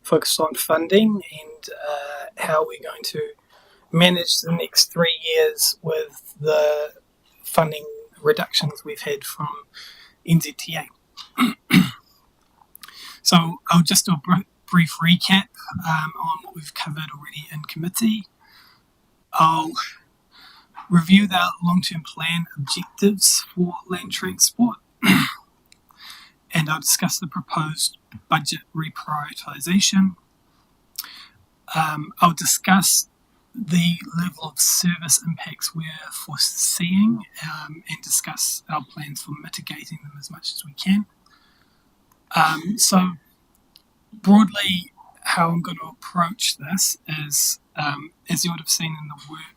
focused on funding and how we're going to manage the next 3 years with the funding reductions we've had from NZTA. So I'll just do a brief recap on what we've covered already in committee. I'll review the long-term plan objectives for land transport, and I'll discuss the proposed budget reprioritisation. I'll discuss the level of service impacts we're foreseeing and discuss our plans for mitigating them as much as we can. So broadly, how I'm going to approach this is, as you would have seen in the work,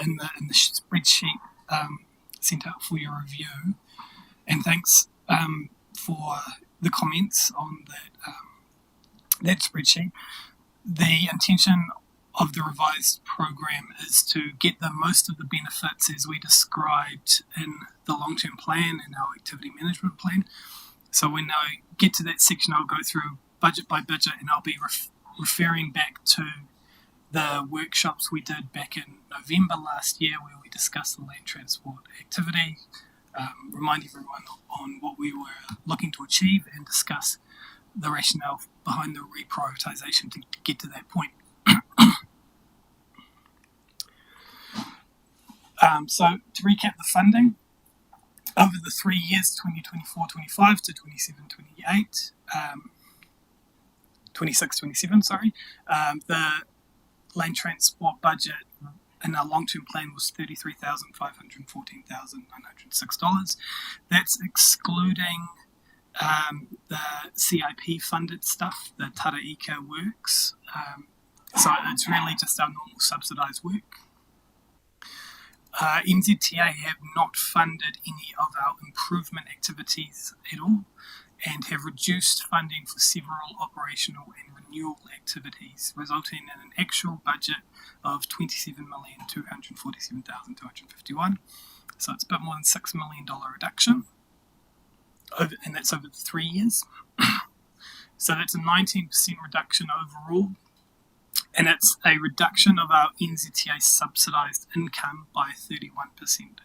in the spreadsheet sent out for your review, and thanks for the comments on that spreadsheet. The intention of the revised program is to get the most of the benefits as we described in the long-term plan and our activity management plan. So when I get to that section, I'll go through budget by budget, and I'll be referring back to the workshops we did back in November last year, where we discussed the land transport activity, remind everyone on what we were looking to achieve, and discuss the rationale behind the reprioritisation to get to that point. So to recap the funding, over the 3 years, 2024-25 to 27-28, 26-27, the land transport budget in our long-term plan was $33,514,906. That's excluding the CIP funded stuff, the Tara Ika works. So it's really just our normal subsidised work. NZTA have not funded any of our improvement activities at all, and have reduced funding for several operational and renewal activities, resulting in an actual budget of $27,247,251. So it's a bit more than $6 million reduction, and that's over 3 years. So that's a 19% reduction overall, and it's a reduction of our NZTA subsidised income by 31%.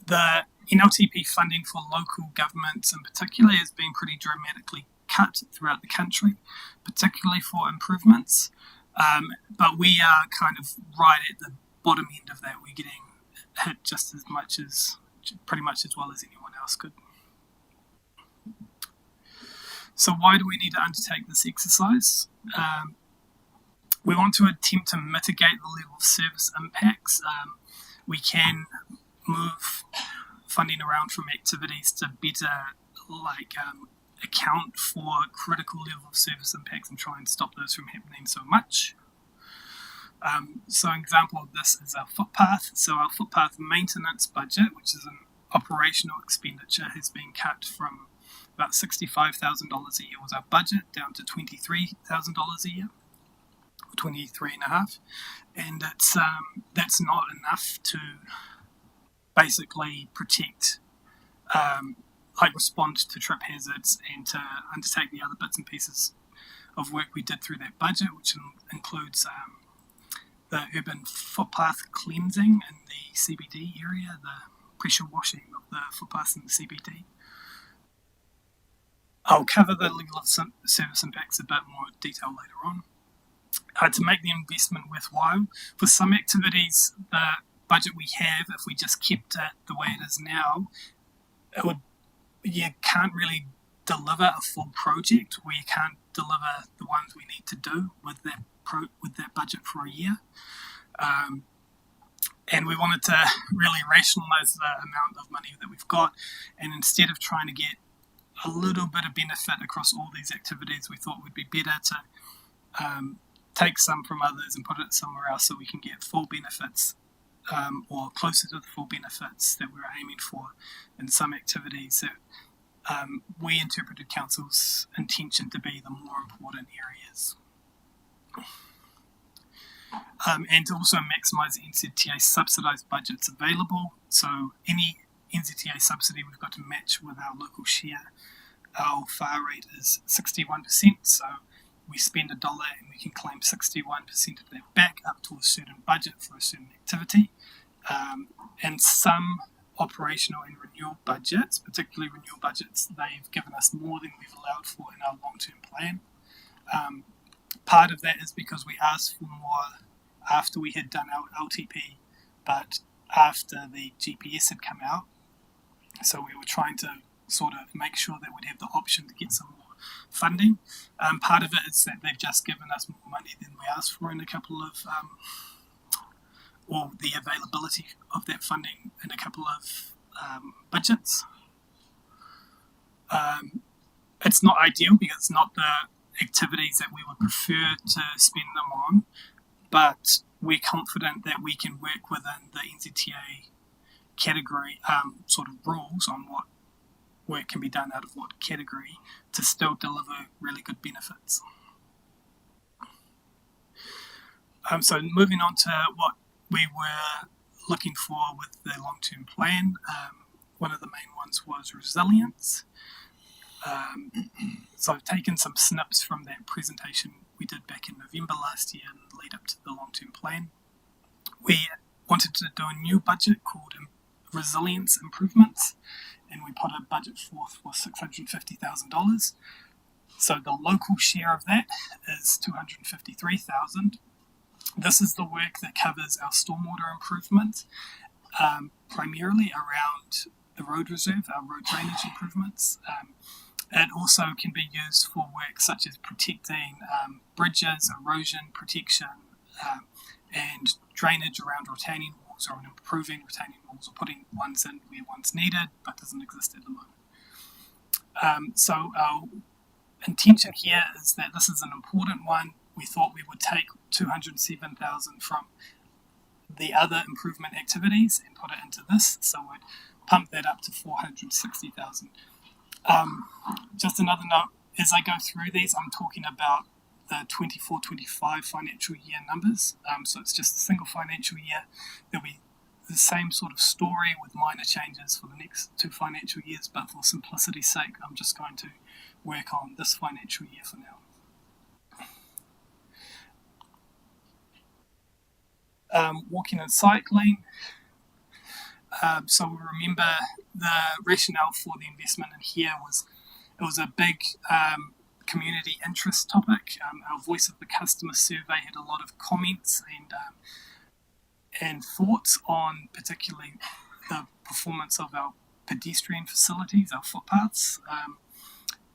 The NLTP funding for local governments in particular has been pretty dramatically cut throughout the country, particularly for improvements. But we are kind of right at the bottom end of that. We're getting hit just as much as, pretty much as well as anyone else could. So why do we need to undertake this exercise? We want to attempt to mitigate the level of service impacts. We can move funding around from activities to better account for critical level of service impacts and try and stop those from happening so much. So an example of this is our footpath. So our footpath maintenance budget, which is an operational expenditure, has been cut from about $65,000 a year was our budget, down to $23,000 a year, or $23,500, and that's not enough to basically protect, respond to trip hazards and to undertake the other bits and pieces of work we did through that budget, which includes the urban footpath cleansing in the CBD area, the pressure washing of the footpaths in the CBD. I'll cover the level of service impacts a bit more detail later on. To make the investment worthwhile, for some activities, the budget we have, if we just kept it the way it is now, you can't really deliver a full project, where you can't deliver the ones we need to do with that budget for a year. And we wanted to really rationalise the amount of money that we've got, and instead of trying to get a little bit of benefit across all these activities, we thought it would be better to take some from others and put it somewhere else so we can get full benefits, or closer to the full benefits that we were aiming for in some activities that we interpreted Council's intention to be the more important areas. And to also maximise NZTA subsidised budgets available. So any NZTA subsidy we've got to match with our local share. Our FAR rate is 61%, so we spend $1 and we can claim 61% of that back up to a certain budget for a certain activity. And some operational and renewal budgets, particularly renewal budgets, they've given us more than we've allowed for in our long-term plan. Part of that is because we asked for more after we had done our LTP, but after the GPS had come out. So we were trying to sort of make sure that we'd have the option to get some more funding. Part of it is that they've just given us more money than we asked for in a couple of, or the availability of that funding in a couple of budgets. It's not ideal because it's not the activities that we would prefer to spend them on, but we're confident that we can work within the NZTA category sort of rules on what work can be done out of what category to still deliver really good benefits. So moving on to what we were looking for with the long-term plan, one of the main ones was resilience. So I've taken some snips from that presentation we did back in November last year and lead up to the long-term plan. We wanted to do a new budget called Resilience Improvements, and we put a budget forth for $650,000. So the local share of that is $253,000. This is the work that covers our stormwater improvement, primarily around the road reserve, our road drainage improvements. It also can be used for work such as protecting bridges, erosion protection, and drainage around retaining walls, or improving retaining walls, or putting ones in where one's needed but doesn't exist at the moment. So our intention here is that this is an important one. We thought we would take $207,000 from the other improvement activities and put it into this, so we'd pump that up to $460,000. Just another note, as I go through these, I'm talking about the 24-25 financial year numbers. So it's just a single financial year. There'll be the same sort of story with minor changes for the next 2 financial years, but for simplicity's sake, I'm just going to work on this financial year for now. Walking and cycling. So we remember the rationale for the investment in here was it was a big community interest topic. Our Voice of the Customer survey had a lot of comments and thoughts on particularly the performance of our pedestrian facilities, our footpaths.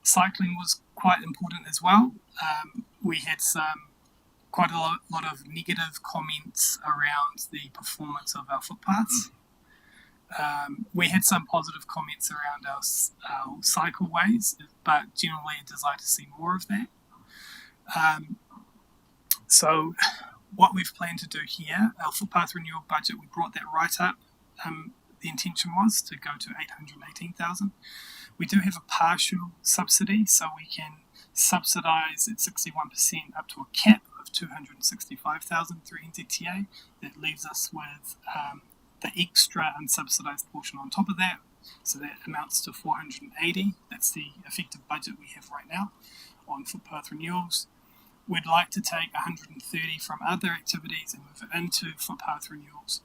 Cycling was quite important as well. We had quite a lot of negative comments around the performance of our footpaths. We had some positive comments around our cycleways, but generally a desire to see more of that. So what we've planned to do here, our footpath renewal budget, we brought that right up. The intention was to go to $818,000. We do have a partial subsidy, so we can subsidise at 61% up to a cap of $265,000 through NZTA. That leaves us with the extra unsubsidised portion on top of that, so that amounts to $480. That's the effective budget we have right now on footpath renewals. We'd like to take $130 from other activities and move it into footpath renewals.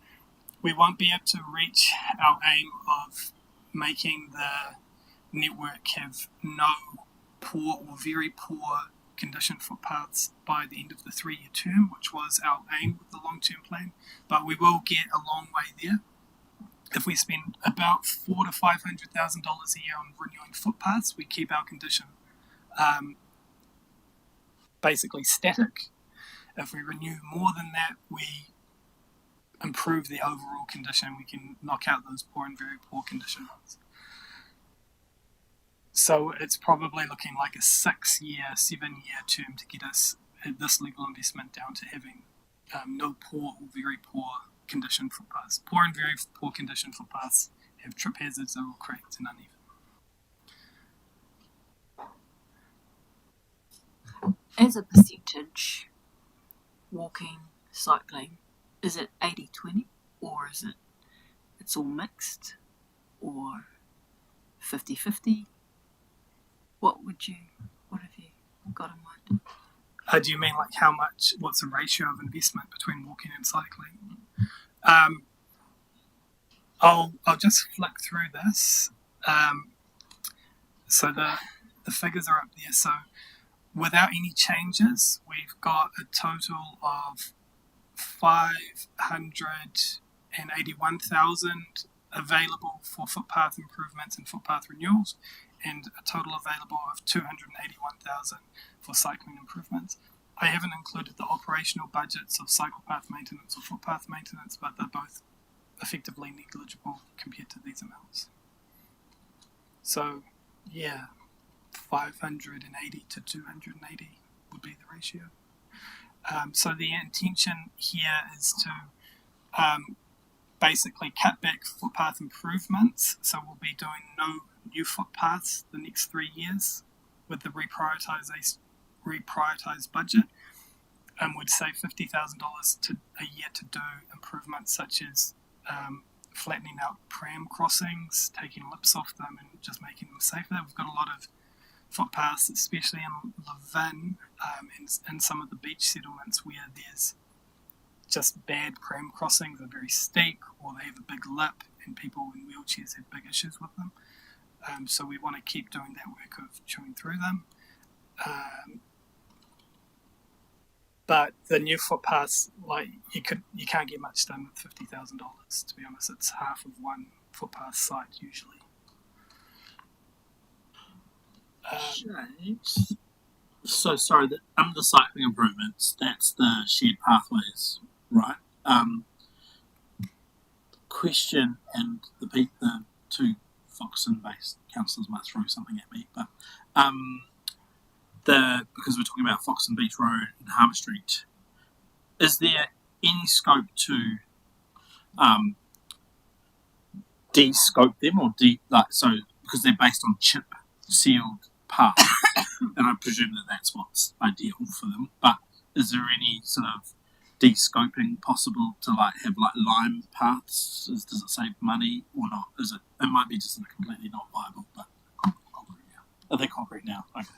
We won't be able to reach our aim of making the network have no poor or very poor condition footpaths by the end of the 3-year term, which was our aim with the long-term plan, but we will get a long way there. If we spend about $400,000 to $500,000 a year on renewing footpaths, we keep our condition basically static. If we renew more than that, we improve the overall condition. We can knock out those poor and very poor condition ones. So it's probably looking like a 6-year, 7-year term to get us at this legal investment down to having no poor or very poor condition footpaths. Poor and very poor condition footpaths have trip hazards, they're all cracked and uneven. As a percentage, walking, cycling, is it 80-20 or is it's all mixed? or 50-50? What have you got in mind? Do you mean like what's the ratio of investment between walking and cycling? I'll just flick through this. So the figures are up there. So without any changes, we've got a total of 581,000 available for footpath improvements and footpath renewals, and a total available of 281,000 for cycling improvements. I haven't included the operational budgets of cycle path maintenance or footpath maintenance, but they're both effectively negligible compared to these amounts. So, yeah, 580 to 280 would be the ratio. So the intention here is to basically cut back footpath improvements. So we'll be doing no new footpaths the next 3 years with the reprioritised budget, and would save $50,000 a year to do improvements such as flattening out pram crossings, taking lips off them, and just making them safer. We've got a lot of footpaths, especially in Levin and some of the beach settlements where there's just bad pram crossings, are very steep, or they have a big lip, and people in wheelchairs have big issues with them. So we want to keep doing that work of chewing through them. But the new footpaths, like you can't get much done with $50,000. To be honest, it's half of one footpath site usually. So sorry, under the cycling improvements, that's the shared pathways, right? Question, and the two Foxton-based councillors might throw something at me, but because we're talking about Foxton Beach Road and Harbour Street, is there any scope to de-scope them, or because they're based on chip sealed path, and I presume that's what's ideal for them. But is there any sort of de-scoping possible to have lime paths? Does it save money or not? It might be just completely not viable, but concrete now. Are they concrete now? Okay.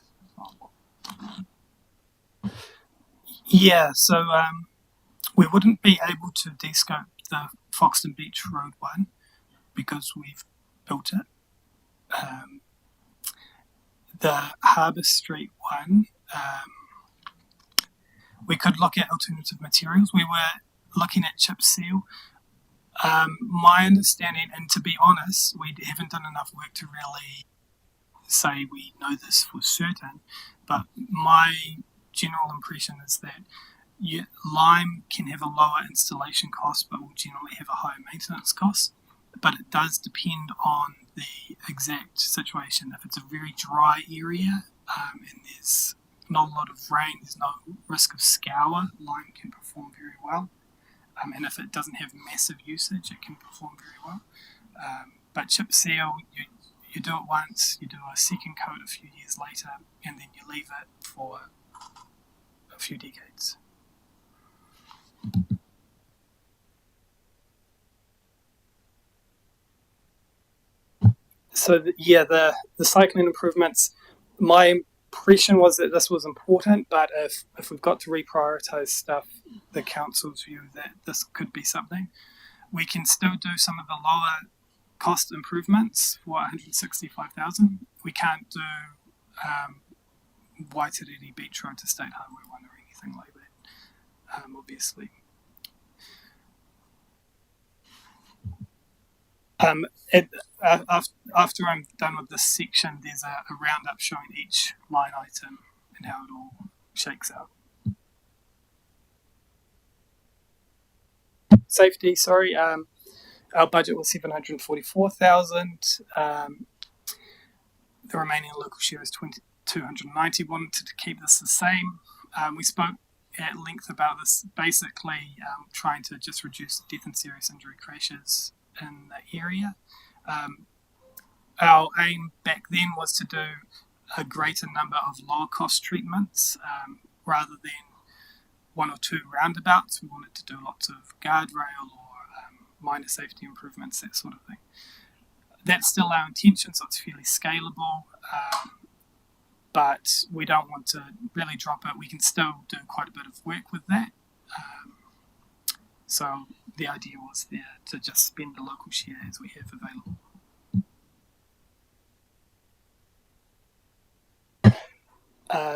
Yeah, so we wouldn't be able to de-scope the Foxton Beach Road one because we've built it. The Harbour Street one, we could look at alternative materials. We were looking at chip seal. My understanding, and to be honest, we haven't done enough work to really say we know this for certain, but my general impression is that lime can have a lower installation cost but will generally have a higher maintenance cost. But it does depend on the exact situation. If it's a very dry area and there's not a lot of rain, there's no risk of scour, lime can perform very well. And if it doesn't have massive usage, it can perform very well. But chip seal, you do it once, you do a second coat a few years later, and then you leave it for a few decades. So the cycling improvements, my impression was that this was important, but if we've got to reprioritise stuff, the council's view that this could be something. We can still do some of the lower cost improvements for $165,000. We can't do Waitarere Beach Road to State Highway 1 or anything like that, obviously. After I'm done with this section, there's a roundup showing each line item and how it all shakes out. Safety, sorry. Our budget was $744,000. The remaining local share is $290,000. Wanted to keep this the same. We spoke at length about this, basically trying to just reduce death and serious injury crashes in the area. Our aim back then was to do a greater number of lower cost treatments rather than one or two roundabouts. We wanted to do lots of guardrail or minor safety improvements, that sort of thing. that's still our intention, so it's fairly scalable. But we don't want to really drop it. We can still do quite a bit of work with that. So the idea was there to just spend the local share as we have available.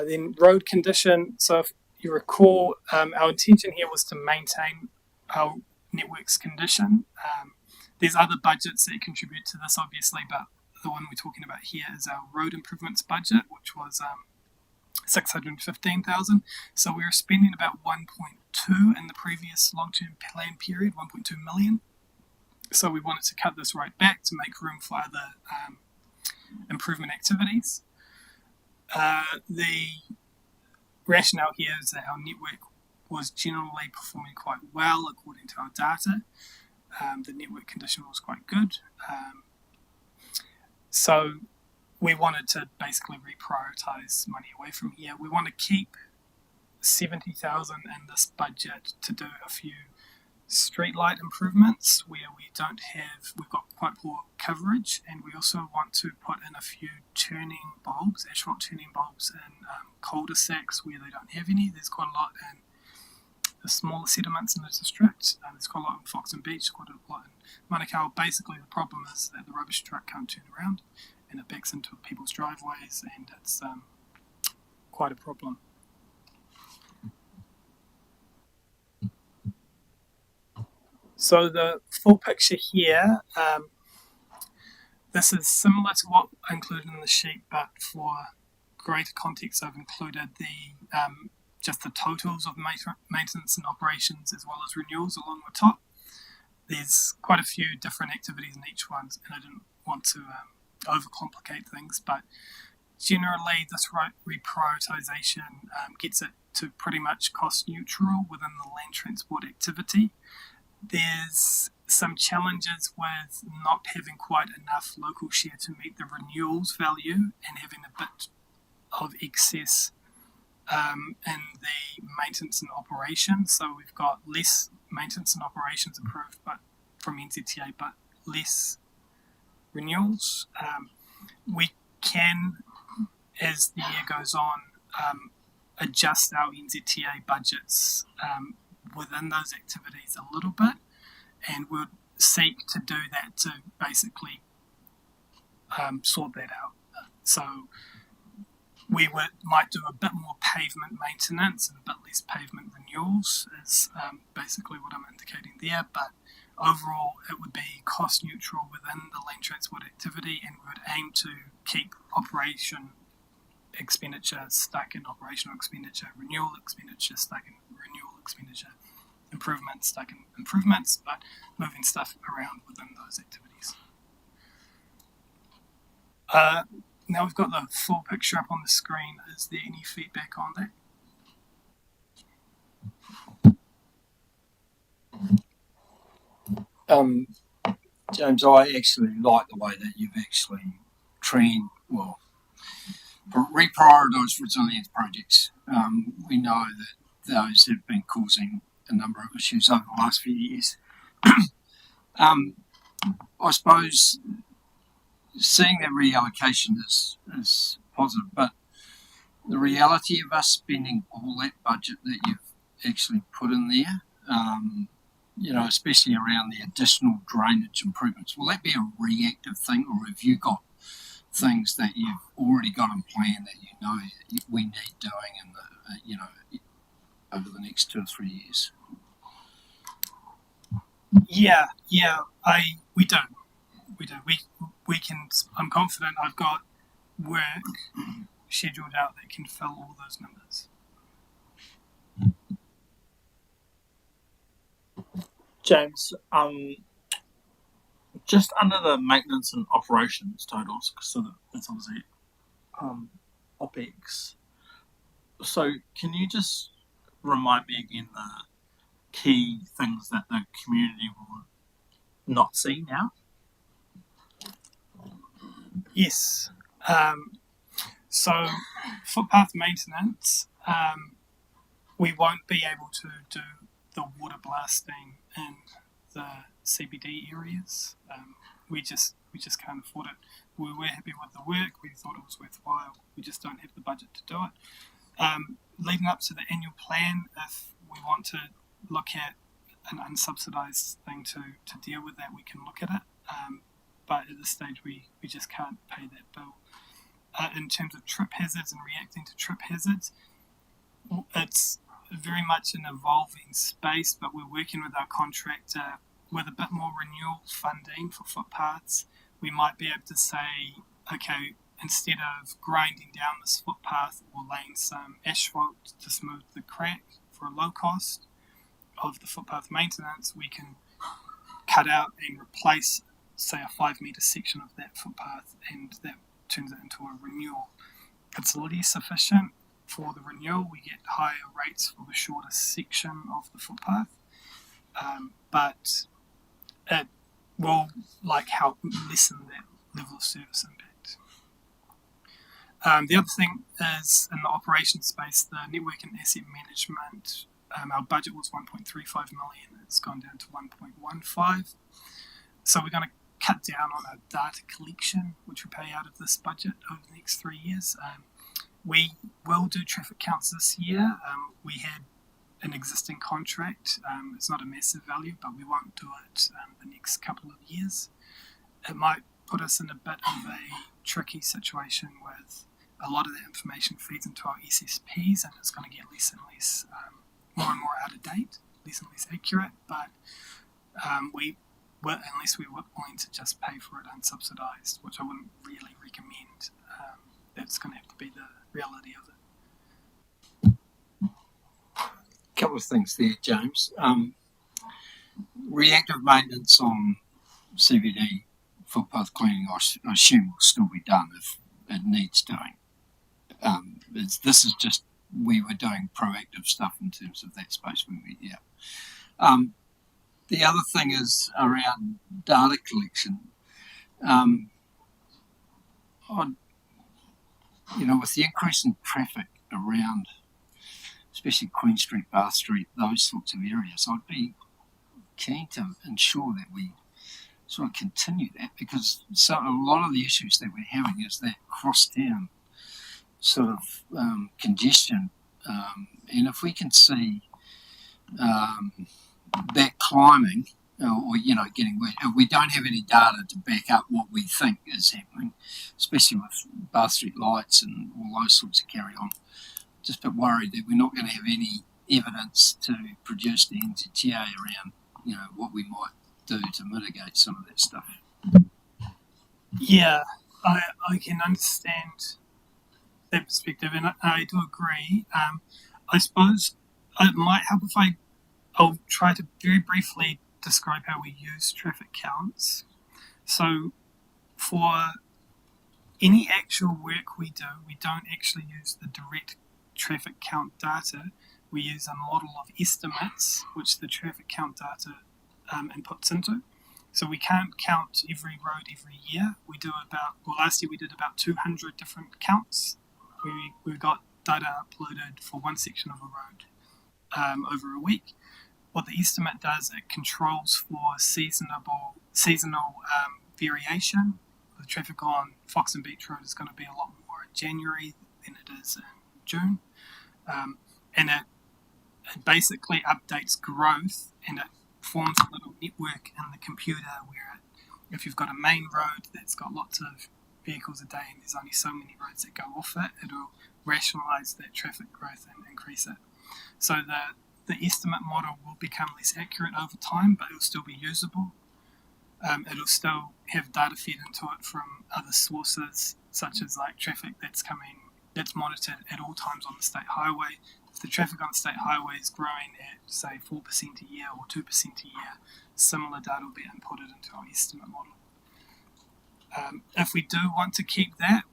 Then road condition. So if you recall, our intention here was to maintain our network's condition. There's other budgets that contribute to this, obviously, but the one we're talking about here is our road improvements budget, which was $615,000. So we were spending about 1.2 in the previous long-term plan period, 1.2 million. So we wanted to cut this right back to make room for other improvement activities. The rationale here is that our network was generally performing quite well according to our data. The network condition was quite good. So we wanted to basically reprioritize money away from here. We want to keep 70,000 in this budget to do a few streetlight improvements where we've got quite poor coverage, and we also want to put in a few turning bulbs, asphalt turning bulbs in cul-de-sacs where they don't have any. There's quite a lot in the smaller settlements in the district. There's quite a lot in Foxton Beach, quite a lot in Manukau. Basically, the problem is that the rubbish truck can't turn around and it backs into people's driveways, and it's quite a problem. So the full picture here, this is similar to what I included in the sheet, but for greater context, I've included just the totals of maintenance and operations as well as renewals along the top. There's quite a few different activities in each one, and I didn't want to overcomplicate things, but generally this reprioritization gets it to pretty much cost neutral within the land transport activity. There's some challenges with not having quite enough local share to meet the renewals value and having a bit of excess in the maintenance and operations. So we've got less maintenance and operations approved but from NZTA, but less renewals. We can, as the year goes on, adjust our NZTA budgets within those activities a little bit, and we'll seek to do that to basically sort that out. So we might do a bit more pavement maintenance and a bit less pavement renewals is basically what I'm indicating there, but overall it would be cost neutral within the land transport activity, and we would aim to keep operation expenditure stuck in operational expenditure, renewal expenditure stuck in renewal expenditure, improvements stuck in improvements, but moving stuff around within those activities. Now we've got the full picture up on the screen. Is there any feedback on that? James, I actually like the way that you've actually reprioritised resilience projects. We know that those have been causing a number of issues over the last few years. I suppose seeing that reallocation is positive, but the reality of us spending all that budget that you've actually put in there, especially around the additional drainage improvements, will that be a reactive thing, or have you got things that you've already got in plan that you know we need doing in the, over the next 2 or 3 years? Yeah, we do. We can. I'm confident I've got work scheduled out that can fill all those numbers. James, just under the maintenance and operations totals, so that's obviously OPEX. So can you just remind me again the key things that the community will not see now? Yes. So footpath maintenance, we won't be able to do the water blasting in the CBD areas. We just we just can't afford it. We were happy with the work. We thought it was worthwhile. We just don't have the budget to do it. Leading up to the annual plan, if we want to look at an unsubsidised thing to deal with that, we can look at it. But at this stage, we just can't pay that bill. In terms of trip hazards and reacting to trip hazards, it's very much an evolving space, but we're working with our contractor with a bit more renewal funding for footpaths. We might be able to say, okay, instead of grinding down this footpath or laying some asphalt to smooth the crack for a low cost of the footpath maintenance, we can cut out and replace, say, a 5 metre section of that footpath, and that turns it into a renewal. It's less efficient for the renewal. We get higher rates for the shortest section of the footpath, but it will help lessen that level of service impact. The other thing is in the operations space, the network and asset management. Our budget was 1.35 million. It's gone down to 1.15. So we're going to cut down on our data collection, which we pay out of this budget over the next 3 years. We will do traffic counts this year. We had an existing contract. It's not a massive value, but we won't do it the next couple of years. It might put us in a bit of a tricky situation with a lot of the information feeds into our SSPs, and it's going to get less and less, more and more out of date, less and less accurate. But unless we're willing to just pay for it unsubsidised, which I wouldn't really recommend, that's going to have to be the reality of it. Couple of things there, James. Reactive maintenance on CBD footpath cleaning, I assume, will still be done if it needs doing. This is just, we were doing proactive stuff in terms of that space when we, the other thing is around data collection. With the increase in traffic around, especially Queen Street, Bath Street, those sorts of areas, I'd be keen to ensure that we sort of continue that, because a lot of the issues that we're having is that cross-town sort of congestion, and if we can see that climbing or getting worse, if we don't have any data to back up what we think is happening, especially with Bath Street lights and all those sorts of carry on, just a bit worried that we're not going to have any evidence to produce the NZTA around what we might do to mitigate some of that stuff. Yeah, I can understand that perspective, and I do agree. I suppose it might help if I'll try to very briefly describe how we use traffic counts. So for any actual work we do, we don't actually use the direct traffic count data. We use a model of estimates, which the traffic count data inputs into. So we can't count every road every year. Last year we did about 200 different counts. We got data uploaded for one section of a road over a week. What the estimate does, it controls for seasonal variation. The traffic on Fox and Beach Road is going to be a lot more in January than it is in June. And it basically updates growth, and it forms a little network in the computer where if you've got a main road that's got lots of vehicles a day and there's only so many roads that go off it, it'll rationalise that traffic growth and increase it. So the estimate model will become less accurate over time, but it'll still be usable. It'll still have data fed into it from other sources, such as traffic that's monitored at all times on the state highway. If the traffic on the state highway is growing at, say, 4% a year or 2% a year, similar data will be inputted into our estimate model. If we do want to keep that,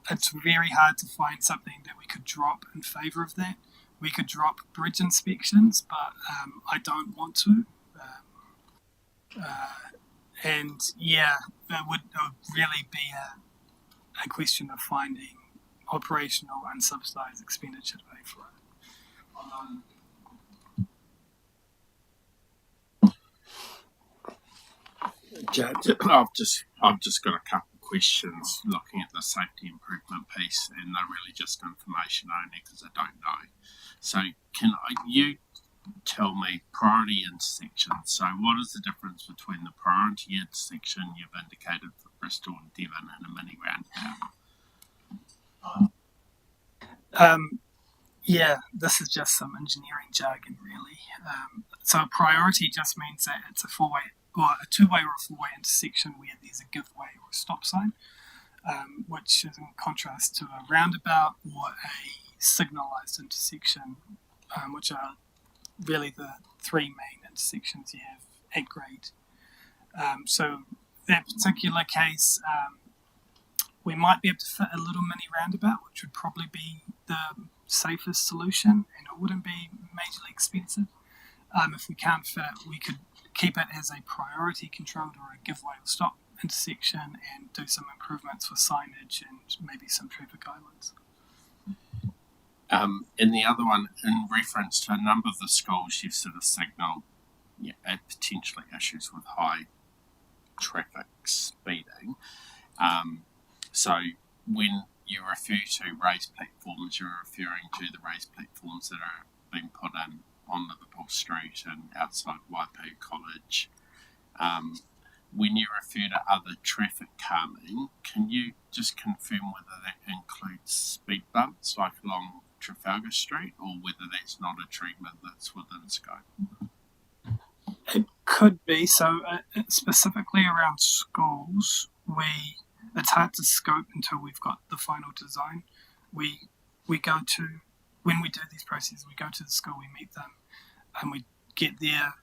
it's very hard to find something that we could drop in favour of that. We could drop bridge inspections, but I don't want to. And yeah, it would really be a question of finding operational unsubsidised expenditure to pay for I've just got a couple of questions looking at the safety improvement piece, and they're really just information only because I don't know. So you tell me priority intersection? So what is the difference between the priority intersection you've indicated for Bristol and Devon and a mini roundabout? Yeah, this is just some engineering jargon, really. So a priority just means that it's a two-way or a four-way intersection where there's a give way or a stop sign, which is in contrast to a roundabout or a signalised intersection, which are really the three main intersections you have at grade. So that particular case, we might be able to fit a little mini roundabout, which would probably be the safest solution, and it wouldn't be majorly expensive. If we can't fit it, we could keep it as a priority controlled or a give way or stop intersection and do some improvements for signage and maybe some traffic islands. And the other one, in reference to a number of the schools, you've sort of signalled potentially issues with high traffic speeding. So when you refer to raised platforms, you're referring to the raised platforms that are being put in on Liverpool Street and outside Waipu College. When you refer to other traffic calming, can you just confirm whether that includes speed bumps like along Trafalgar Street, or whether that's not a treatment that's within scope? It could be. So specifically around schools, it's hard to scope until we've got the final design. We go to, when we do these processes, we go to the school, we meet them, and we get their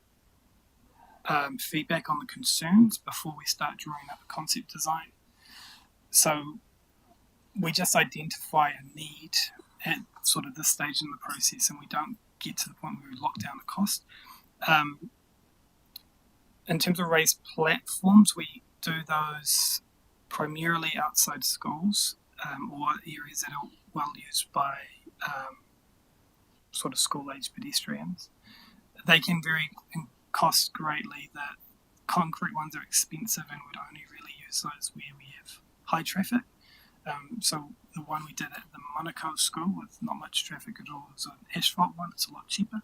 feedback on the concerns before we start drawing up a concept design. So we just identify a need at sort of this stage in the process, and we don't get to the point where we lock down the cost. In terms of raised platforms, we do those primarily outside schools or areas that are well used by sort of school-age pedestrians. They can vary in cost greatly. The concrete ones are expensive and would only really use those where we have high traffic. So the one we did at the Monaco school with not much traffic at all was an asphalt one. It's a lot cheaper.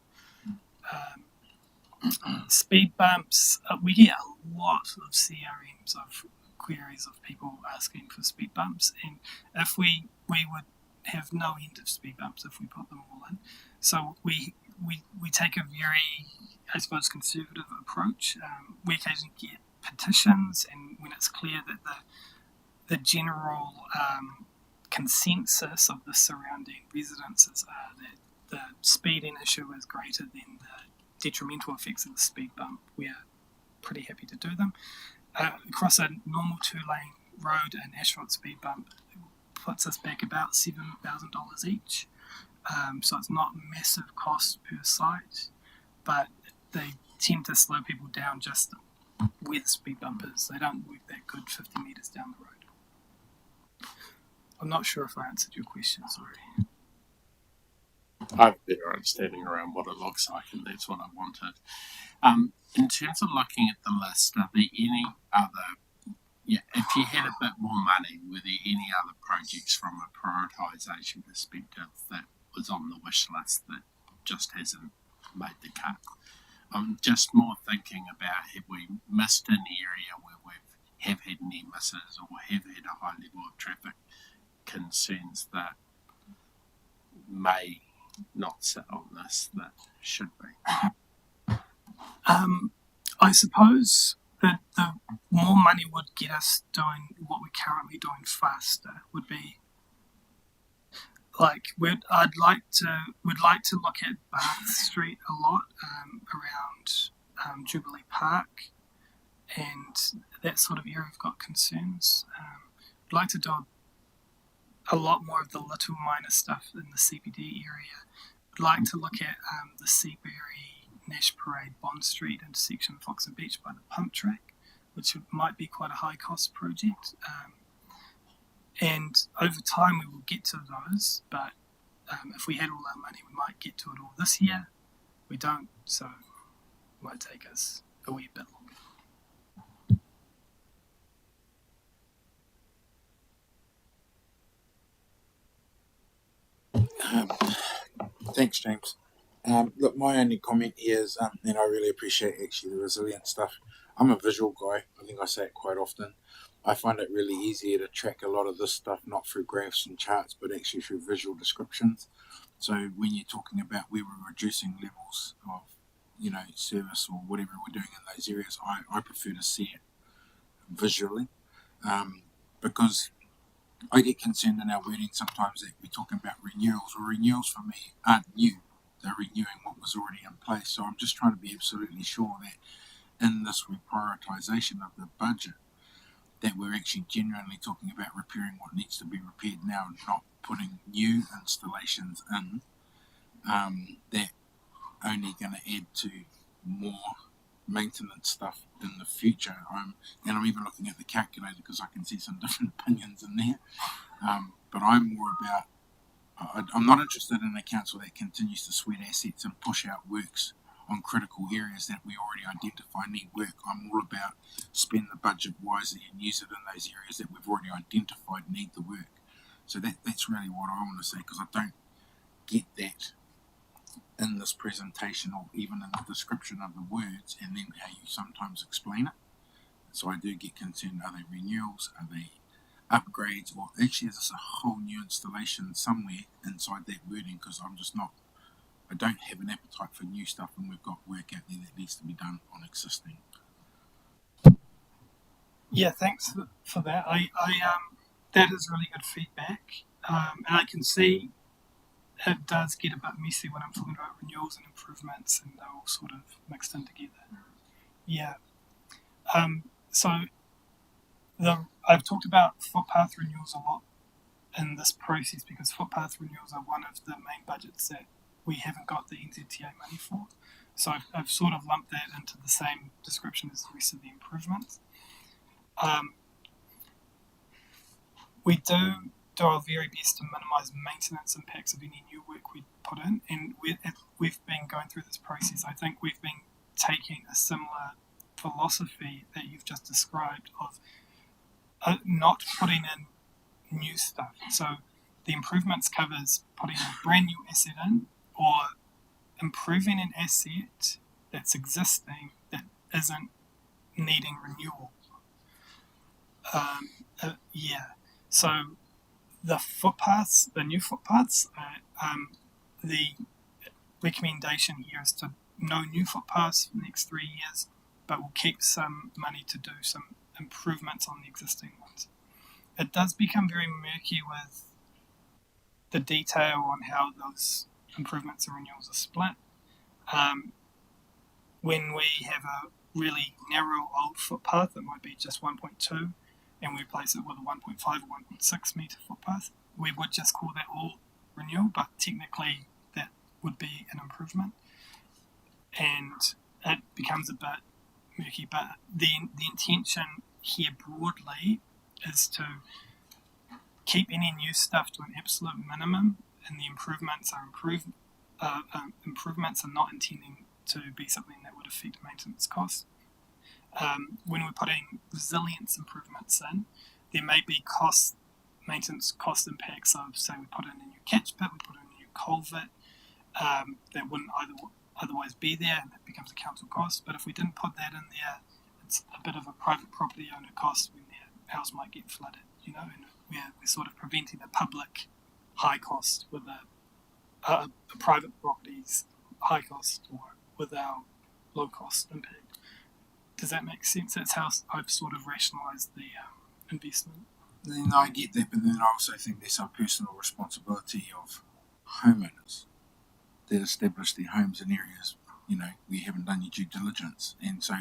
Speed bumps, we get a lot of CRMs of queries of people asking for speed bumps, and if we would have no end of speed bumps if we put them all in. So we take a very, I suppose, conservative approach. We occasionally get petitions, and when it's clear that the general consensus of the surrounding residences are that the speeding issue is greater than the detrimental effects of the speed bump, we're pretty happy to do them. Across a normal two-lane road, an asphalt speed bump puts us back about $7,000 each. So it's not massive cost per site, but they tend to slow people down just where the speed bump is. They don't work that good 50 metres down the road. I'm not sure if I answered your question, sorry. I have a better understanding around what it looks like, and that's what I wanted. In terms of looking at the list, are there any other, if you had a bit more money, were there any other projects from a prioritisation perspective that was on the wish list that just hasn't made the cut? I'm just more thinking about, have we missed an area where we have had near misses or have had a high level of traffic concerns that may not sit on this that should be? I suppose that the more money would get us doing what we're currently doing faster would be like we'd like to look at Bath Street a lot around Jubilee Park and that sort of area. We've got concerns. I'd like to do a lot more of the little minor stuff in the CBD area. I'd like to look at the Seabury, Nash Parade, Bond Street intersection of Fox and Beach by the pump track, which might be quite a high cost project. And over time we will get to those, but if we had all our money we might get to it all this year. We don't, so it might take us a wee bit longer. Thanks, James. Look, my only comment here is, and I really appreciate actually the resilient stuff. I'm a visual guy. I think I say it quite often. I find it really easier to track a lot of this stuff not through graphs and charts, but actually through visual descriptions. So when you're talking about where we're reducing levels of, service or whatever we're doing in those areas, I prefer to see it visually, because I get concerned in our wording sometimes that we're talking about renewals, or renewals for me aren't new. They're renewing what was already in place. So I'm just trying to be absolutely sure that in this reprioritisation of the budget, that we're actually genuinely talking about repairing what needs to be repaired now, and not putting new installations in that only going to add to more maintenance stuff in the future. I'm even looking at the calculator because I can see some different opinions in there. But I'm more about, I'm not interested in a council that continues to sweat assets and push out works on critical areas that we already identify need work. I'm all about spend the budget wisely and use it in those areas that we've already identified need the work. So that's really what I want to say, because I don't get that in this presentation or even in the description of the words, and then how you sometimes explain it. So I do get concerned, are they renewals, are they upgrades, or actually is this a whole new installation somewhere inside that wording? Because I don't have an appetite for new stuff, and we've got work out there that needs to be done on existing. Yeah, thanks for that. That is really good feedback, and I can see it does get a bit messy when I'm talking about renewals and improvements, and they're all sort of mixed in together. Yeah. So I've talked about footpath renewals a lot in this process, because footpath renewals are one of the main budgets that we haven't got the NZTA money for. So I've sort of lumped that into the same description as the rest of the improvements. We do our very best to minimise maintenance impacts of any new work we put in, and we've been going through this process. I think we've been taking a similar philosophy that you've just described of not putting in new stuff. So the improvements covers putting a brand new asset in, or improving an asset that's existing that isn't needing renewal. So the footpaths, the new footpaths, the recommendation here is to no new footpaths for the next 3 years, but we'll keep some money to do some improvements on the existing ones. It does become very murky with the detail on how those improvements and renewals are split. When we have a really narrow old footpath, it might be just 1.2, and we replace it with a 1.5 or 1.6 metre footpath, we would just call that all renewal, but technically that would be an improvement. And it becomes a bit murky, but the intention here broadly is to keep any new stuff to an absolute minimum, and the improvements are improvements are not intending to be something that would affect maintenance costs. When we're putting resilience improvements in, there may be maintenance cost impacts of, say, we put in a new catch pit, we put in a new culvert, that wouldn't otherwise be there, and that becomes a council cost. But if we didn't put that in there, it's a bit of a private property owner cost when their house might get flooded, and we're sort of preventing a public high cost with a private property's high cost, or with our low cost impact. Does that make sense? That's how I've sort of rationalised the investment. No, I get that, but then I also think there's some personal responsibility of homeowners that establish their homes in areas, we haven't done your due diligence, and so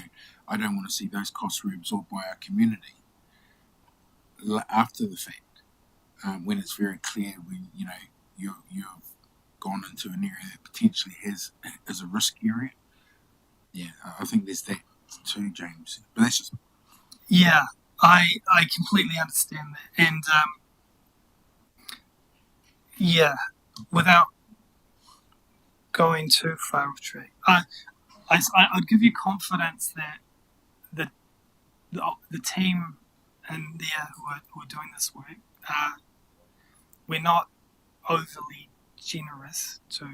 I don't want to see those costs reabsorbed by our community after the fact, when it's very clear when you've gone into an area that potentially is a risk area. Yeah, I think there's that too, James. But that's just... Yeah, I completely understand that, and without going too far off track, I'd give you confidence that the team in there who are doing this work, we're not overly generous to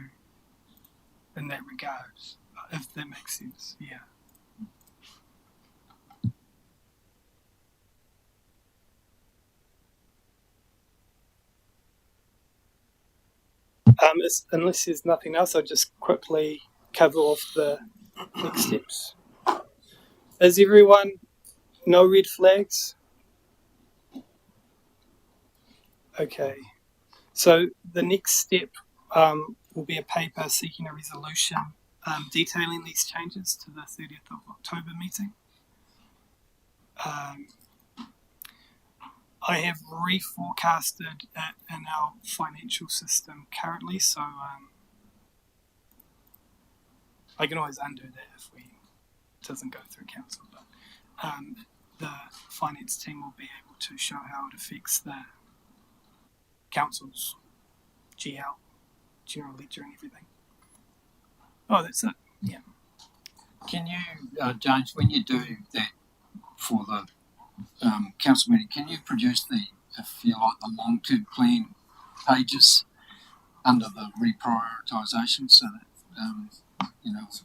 in that regard, if that makes sense. Yeah. Unless there's nothing else, I'll just quickly cover off the next steps. Is everyone no red flags? Okay. So the next step will be a paper seeking a resolution detailing these changes to the 30th of October meeting. I have reforecasted it in our financial system currently, so I can always undo that if it doesn't go through council. But the finance team will be able to show how it affects the council's GL, general ledger, and everything. Oh, that's it. Yeah. Can you, James, when you do that for the council meeting, can you produce the, if you like, the long-term plan pages under the reprioritisation so that, you know, we've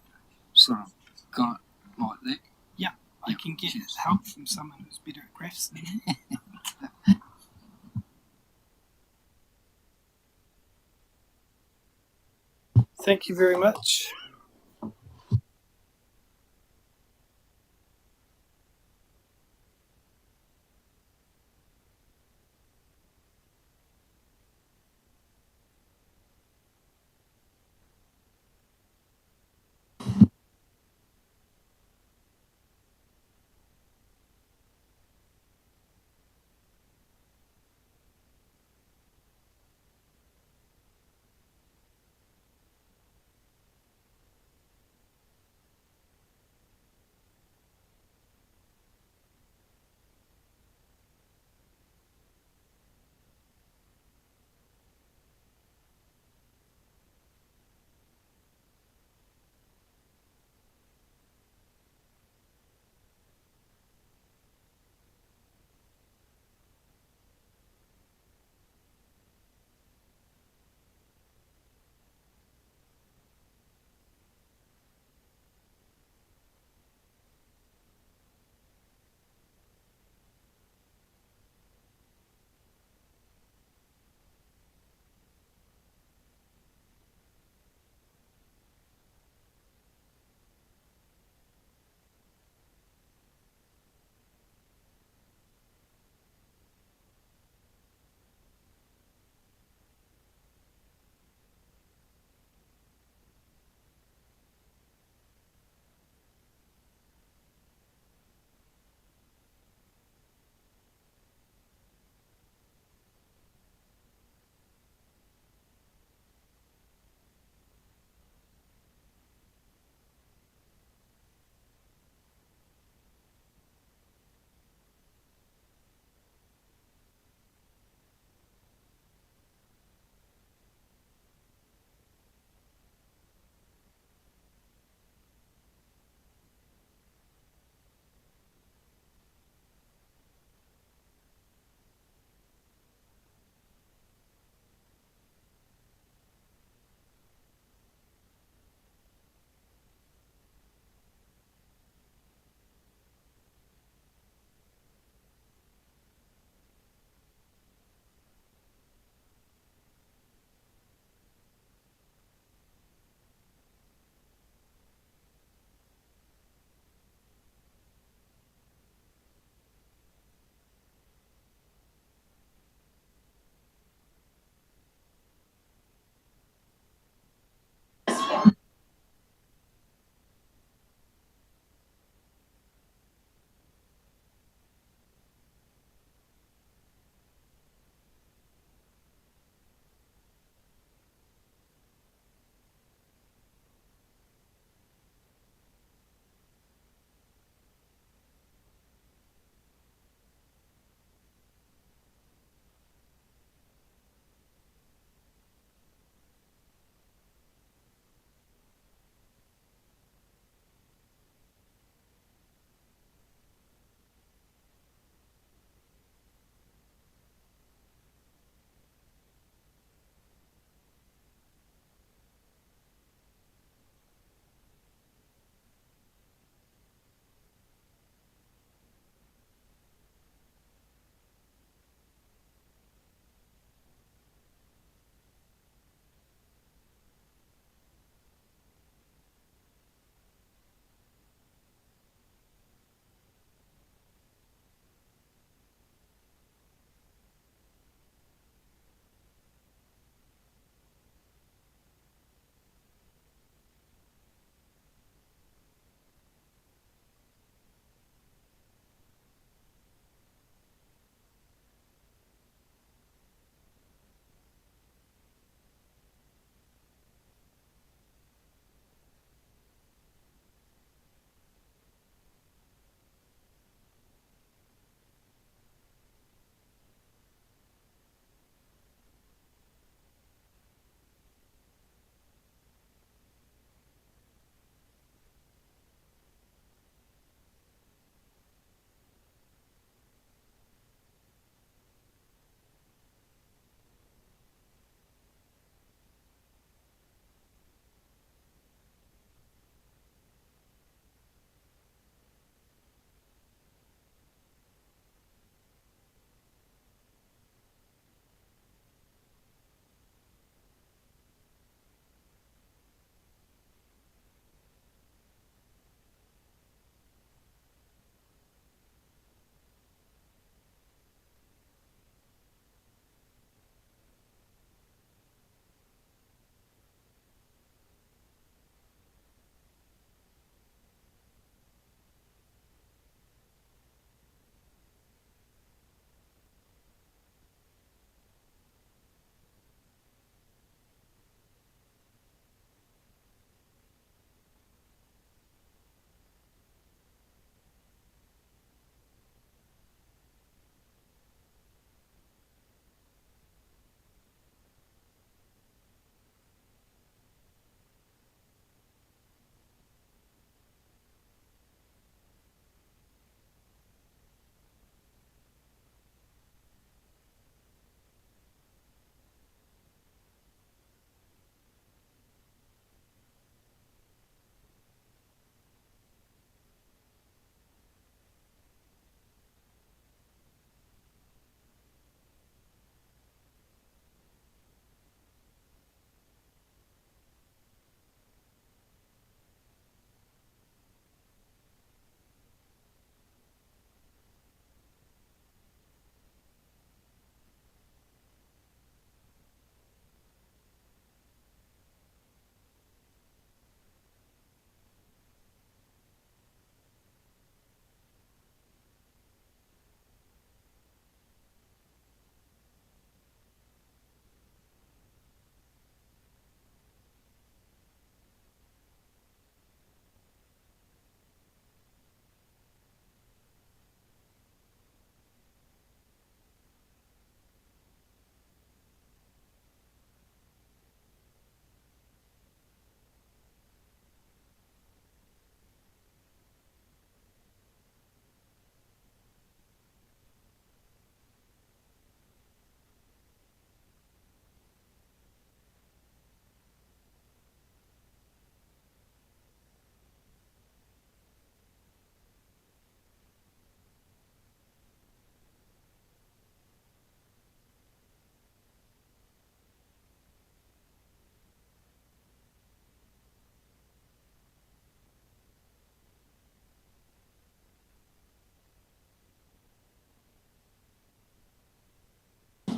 sort of got it like that? I can get help from someone who's better at graphs than me. Thank you very much.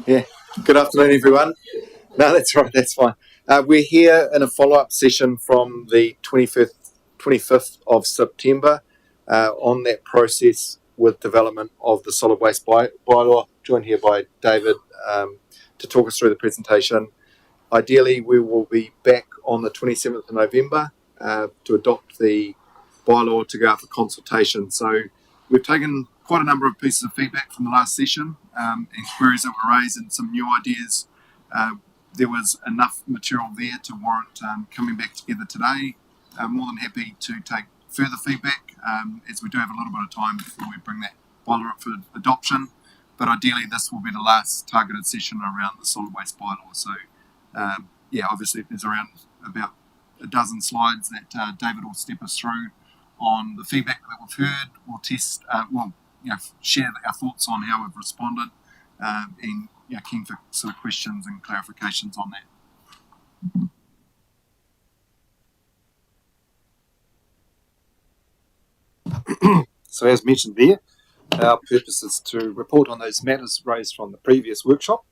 Yeah. Good afternoon, everyone. No, that's right. That's fine. We're here in a follow-up session from the 25th of September on that process with development of the solid waste bylaw. Joined here by David to talk us through the presentation. Ideally, we will be back on the 27th of November to adopt the bylaw to go out for consultation. So we've taken quite a number of pieces of feedback from the last session and queries that were raised and some new ideas. There was enough material there to warrant coming back together today. More than happy to take further feedback as we do have a little bit of time before we bring that bylaw up for adoption. But ideally, this will be the last targeted session around the solid waste bylaw. So obviously there's around about a dozen slides that David will step us through on the feedback that we've heard. We'll test, share our thoughts on how we've responded, and keen for sort of questions and clarifications on that. So as mentioned there, our purpose is to report on those matters raised from the previous workshop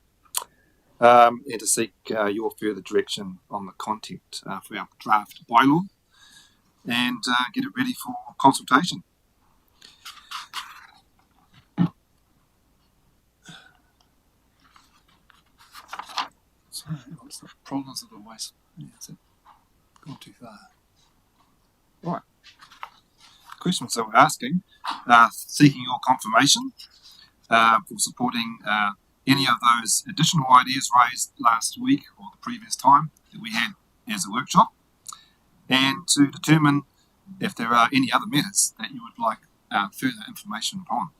and to seek your further direction on the content for our draft bylaw and get it ready for consultation. Sorry, what's the problems of the waste? Yeah, is it gone too far? Right. Questions that we're asking, seeking your confirmation for supporting any of those additional ideas raised last week or the previous time that we had as a workshop, and to determine if there are any other matters that you would like further information upon.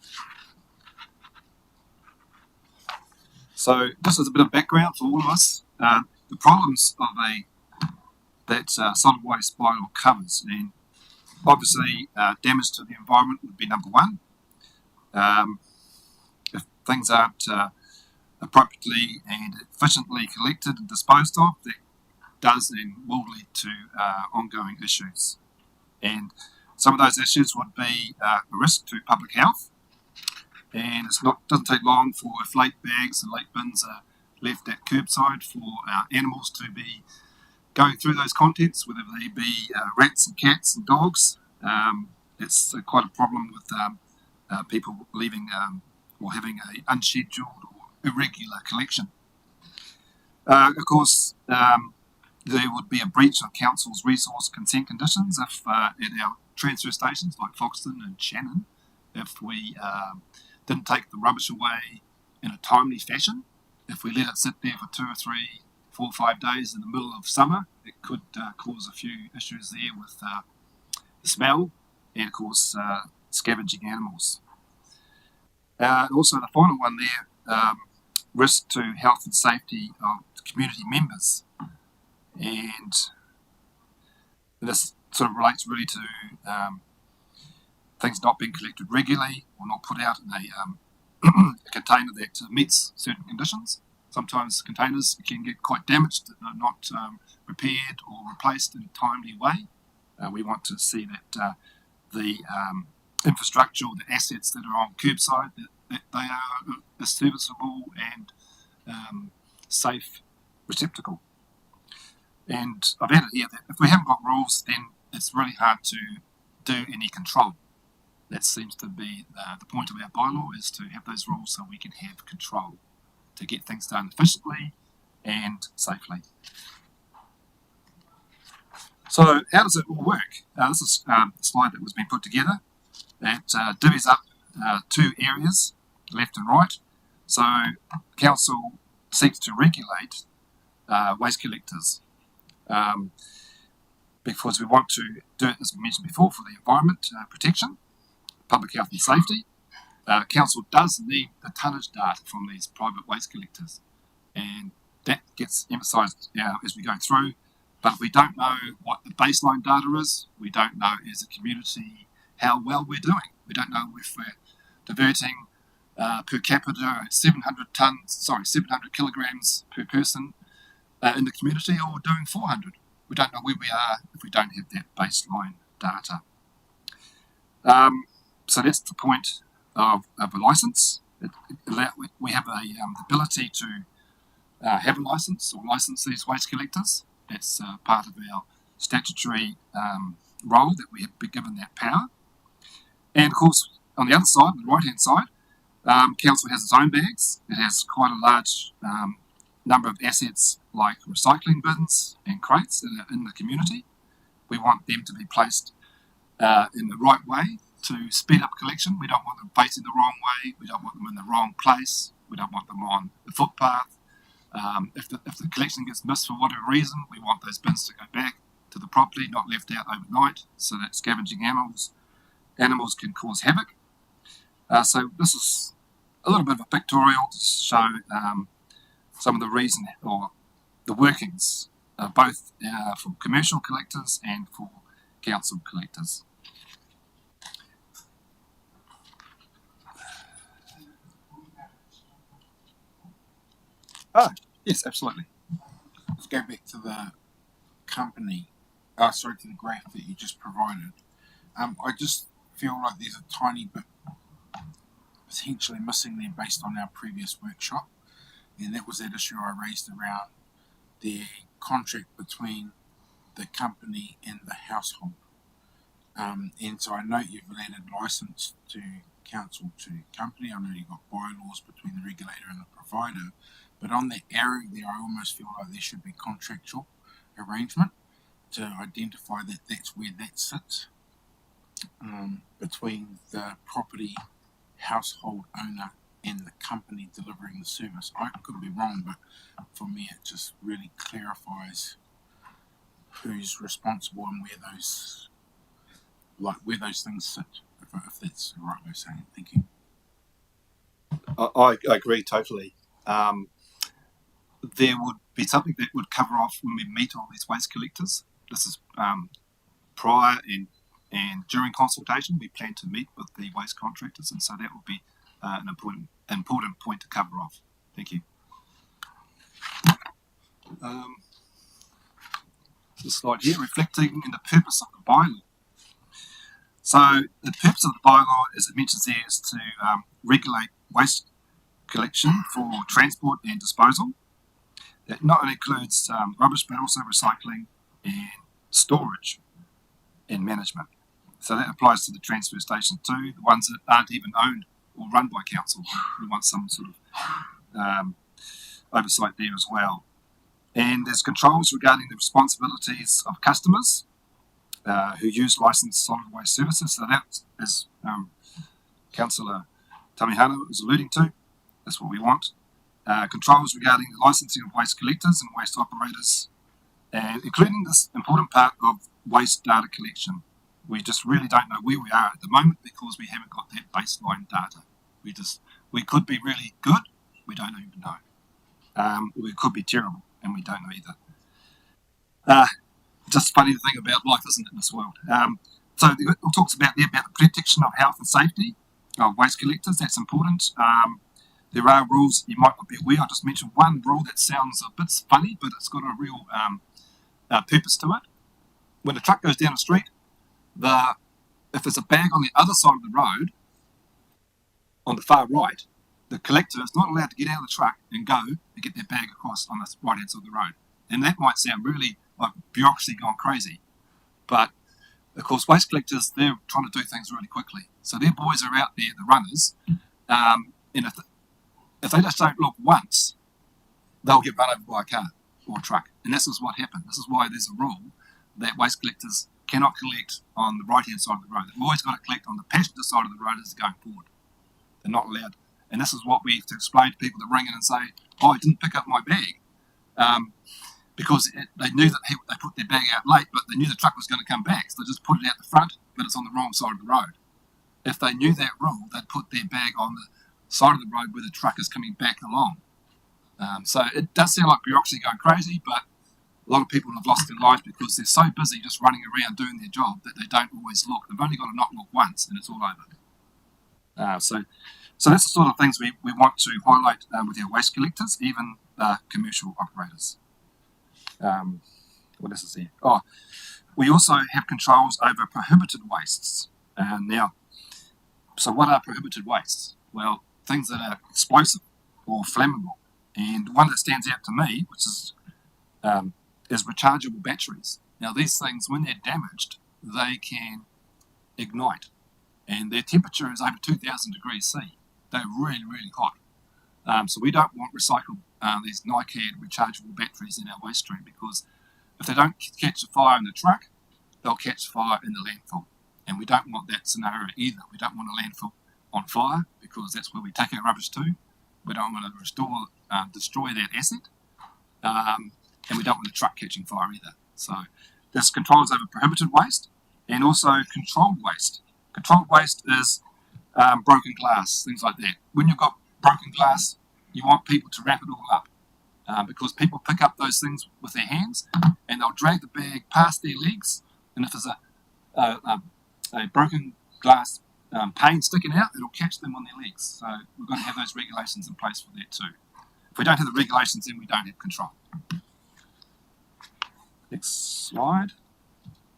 So this is a bit of background for all of us. The problems of that solid waste bylaw covers, and obviously damage to the environment would be number one. If things aren't appropriately and efficiently collected and disposed of, that does and will lead to ongoing issues. And some of those issues would be a risk to public health. And doesn't take long for if late bags and late bins are left at curbside for our animals to be going through those contents, whether they be rats and cats and dogs. It's quite a problem with people leaving or having an unscheduled or irregular collection. Of course, there would be a breach of council's resource consent conditions if at our transfer stations like Foxton and Shannon, if we didn't take the rubbish away in a timely fashion. If we let it sit there for 2 or 3, 4 or 5 days in the middle of summer, it could cause a few issues there with the smell and, of course, scavenging animals. Also, the final one there, risk to health and safety of community members. And this sort of relates really to things not being collected regularly or not put out in a container that meets certain conditions. Sometimes containers can get quite damaged, not repaired or replaced in a timely way. We want to see that the infrastructure or the assets that are on curbside, that they are a serviceable and safe receptacle. And I've added here that if we haven't got rules, then it's really hard to do any control. That seems to be the point of our bylaw, is to have those rules so we can have control to get things done efficiently and safely. So how does it all work? This is a slide that was being put together that divvies up 2 areas, left and right. So council seeks to regulate waste collectors because we want to do it, as we mentioned before, for the environment protection, public health and safety. Council does need the tonnage data from these private waste collectors, and that gets emphasised as we go through. But if we don't know what the baseline data is, we don't know as a community how well we're doing. We don't know if we're diverting per capita 700 kilograms per person in the community, or we're doing 400. We don't know where we are if we don't have that baseline data. So that's the point of a licence. We have the ability to have a license or license these waste collectors. That's part of our statutory role that we have been given that power. And of course, on the other side, the right-hand side, council has its own bags. It has quite a large number of assets like recycling bins and crates that are in the community. We want them to be placed in the right way to speed up collection. We don't want them facing the wrong way. We don't want them in the wrong place. We don't want them on the footpath. If the collection gets missed for whatever reason, we want those bins to go back to the property, not left out overnight, so that scavenging animals can cause havoc. So this is a little bit of a pictorial to show some of the reason or the workings, both for commercial collectors and for council collectors. Yes, absolutely. Let's go back to the company. To the graph that you just provided. I just feel like there's a tiny bit potentially missing there based on our previous workshop, and that was that issue I raised around the contract between the company and the household. And so I know you've added license to council to company. I know you've got bylaws between the regulator and the provider, but on that arrow there, I almost feel like there should be contractual arrangement to identify that that's where that sits between the property household owner and the company delivering the service. I could be wrong, but for me it just really clarifies who's responsible and where those things sit, if that's the right way of saying it. Thank you. I agree totally. There would be something that would cover off when we meet all these waste collectors. This is prior and during consultation. We plan to meet with the waste contractors, and so that will be an important point to cover off. Thank you. This slide here, reflecting in the purpose of the bylaw. So the purpose of the bylaw, as it mentions there, is to regulate waste collection for transport and disposal. That not only includes rubbish, but also recycling and storage and management. So that applies to the transfer station too, the ones that aren't even owned or run by council. We want some sort of oversight there as well. And there's controls regarding the responsibilities of customers who use licensed solid waste services. So that, as Councillor Tamihana was alluding to, that's what we want. Controls regarding the licensing of waste collectors and waste operators, and including this important part of waste data collection. We just really don't know where we are at the moment because we haven't got that baseline data. We could be really good, we don't even know. We could be terrible, and we don't know either. Just funny to think about life, isn't it, in this world? So it talks about the protection of health and safety of waste collectors. That's important. There are rules you might not be aware. I'll just mention one rule that sounds a bit funny, but it's got a real purpose to it. When a truck goes down the street, if there's a bag on the other side of the road, on the far right, the collector is not allowed to get out of the truck and go and get their bag across on the right-hand side of the road. And that might sound really like bureaucracy gone crazy. But, of course, waste collectors, they're trying to do things really quickly. So their boys are out there, the runners, and if they just don't look once, they'll get run over by a car or a truck. And this is what happened. This is why there's a rule that waste collectors cannot collect on the right-hand side of the road. They've always got to collect on the passenger side of the road as they're going forward. They're not allowed. And this is what we have to explain to people that ring in and say, oh, I didn't pick up my bag. Because they knew that they put their bag out late, but they knew the truck was going to come back. So they just put it out the front, but it's on the wrong side of the road. If they knew that rule, they'd put their bag on the side of the road where the truck is coming back along. So it does sound like bureaucracy going crazy, but a lot of people have lost their lives because they're so busy just running around doing their job that they don't always look. They've only got to not look once and it's all over. So that's the sort of things we want to highlight with our waste collectors, even commercial operators. What else is there? Oh, we also have controls over prohibited wastes. So what are prohibited wastes? Well, things that are explosive or flammable. And one that stands out to me, which is rechargeable batteries. Now, these things, when they're damaged, they can ignite, and their temperature is over 2,000 degrees C. They're really, really hot. So we don't want recycled these NICAD rechargeable batteries in our waste stream, because if they don't catch a fire in the truck, they'll catch fire in the landfill. And we don't want that scenario either. We don't want a landfill on fire, because that's where we take our rubbish to. We don't want to destroy that asset. And we don't want the truck catching fire either. So there's controls over prohibited waste and also controlled waste. Controlled waste is broken glass, things like that. When you've got broken glass, you want people to wrap it all up, because people pick up those things with their hands and they'll drag the bag past their legs. And if there's a broken glass pane sticking out, it'll catch them on their legs. So we've got to have those regulations in place for that too. If we don't have the regulations, then we don't have control. Next slide.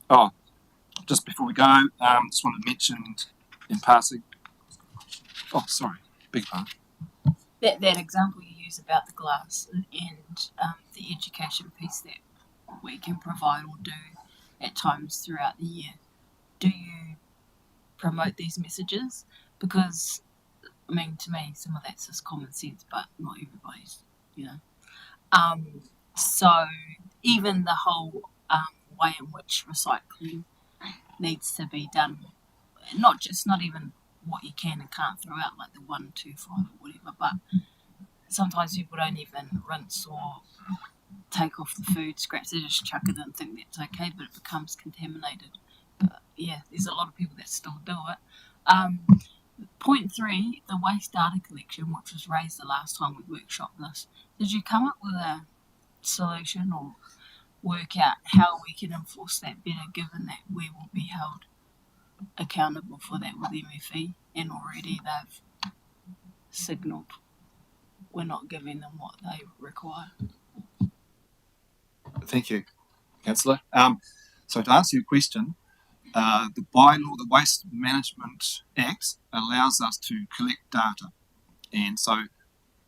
Oh, just before we go, just wanted to mention in passing. Oh, sorry, big pardon. That example you use about the glass and the education piece that we can provide or do at times throughout the year. Do you promote these messages? Because, I mean, to me, some of that's just common sense, but not everybody's, you know. So even the whole way in which recycling needs to be done, not even what you can and can't throw out, like the 1, 2, 5 or whatever, but sometimes people don't even rinse or take off the food scraps. They just chuck it in and think that's okay, but it becomes contaminated. Yeah, there's a lot of people that still do it. Point 3, the waste data collection, which was raised the last time we workshopped this. Did you come up with a solution or work out how we can enforce that better, given that we will be held accountable for that with MFE, and already they've signalled we're not giving them what they require? Thank you, Councillor. So to answer your question, the Bylaw, the Waste Management Act, allows us to collect data. And so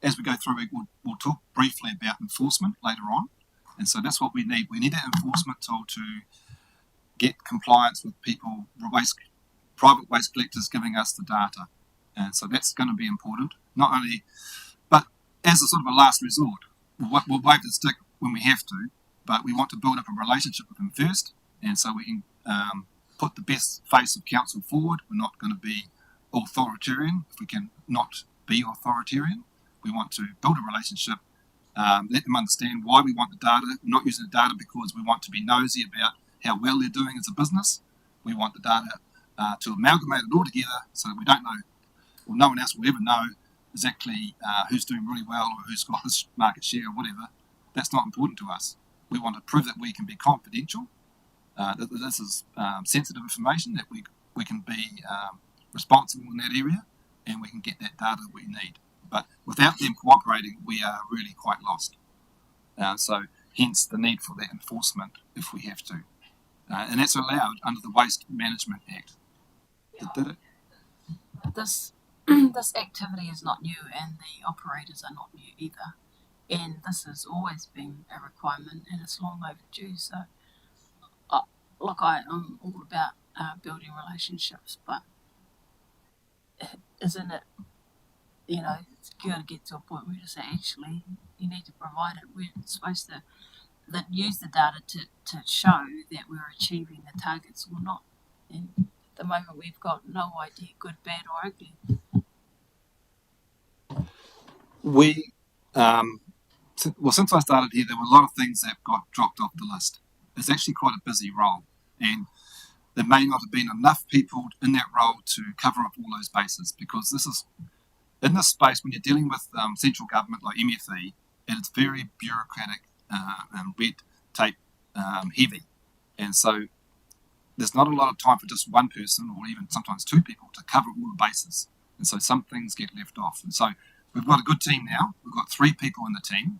as we go through it, we'll talk briefly about enforcement later on. And so that's what we need. We need an enforcement tool to get compliance with people, private waste collectors giving us the data. And so that's going to be important. Not only, but as a sort of a last resort, we'll wave the stick when we have to, but we want to build up a relationship with them first. And so we can put the best face of council forward. We're not going to be authoritarian if we can not be authoritarian. We want to build a relationship, let them understand why we want the data. We're not using the data because we want to be nosy about how well they're doing as a business. We want the data to amalgamate it all together so that we don't know, or no one else will ever know exactly who's doing really well or who's got this market share or whatever. That's not important to us. We want to prove that we can be confidential, that this is sensitive information, that we can be responsible in that area, and we can get that data we need. But without them cooperating, we are really quite lost. So hence the need for that enforcement if we have to. And that's allowed under the Waste Management Act. Did it? This activity is not new, and the operators are not new either. And this has always been a requirement, and it's long overdue. So, look, I'm all about building relationships, but isn't it, you know, it's got to get to a point where you say, actually, you need to provide it. We're supposed to use the data to show that we're achieving the targets or not. And at the moment, we've got no idea, good, bad, or ugly. Since I started here, there were a lot of things that got dropped off the list. It's actually quite a busy role, and there may not have been enough people in that role to cover up all those bases, because this is, in this space, when you're dealing with central government like MFE, and it's very bureaucratic and red tape heavy, and so there's not a lot of time for just one person or even sometimes two people to cover all the bases, and so some things get left off. And so we've got a good team now. We've got 3 people in the team,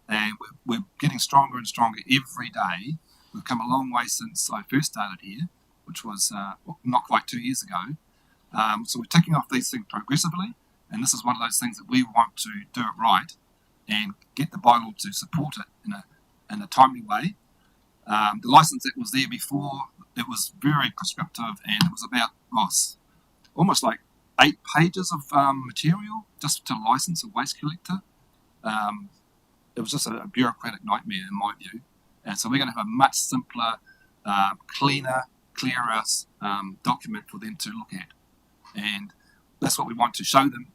and we're getting stronger and stronger every day. We've come a long way since I first started here, which was not quite 2 years ago. So we're ticking off these things progressively, And this is one of those things that we want to do it right and get the bylaw to support it in a timely way. The license that was there before, it was very prescriptive, and it was about almost like 8 pages of material just to license a waste collector. It was just a bureaucratic nightmare in my view. And so we're going to have a much simpler, clearer document for them to look at. And that's what we want to show them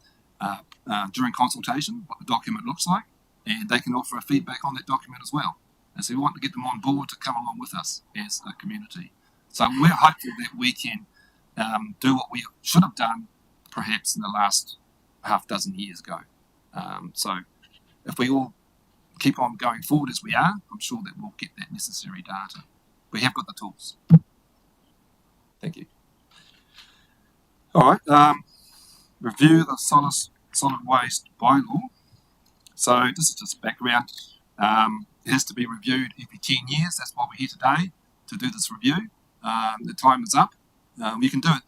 during consultation, what the document looks like, and they can offer a feedback on that document as well. And so we want to get them on board to come along with us as a community. So we're hopeful that we can do what we should have done perhaps in the last half dozen years ago. So if we all keep on going forward as we are, I'm sure that we'll get that necessary data. We have got the tools. Thank you. All right. Review the solid waste bylaw. So this is just background. It has to be reviewed every 10 years. That's why we're here today, to do this review. The time is up. You can do it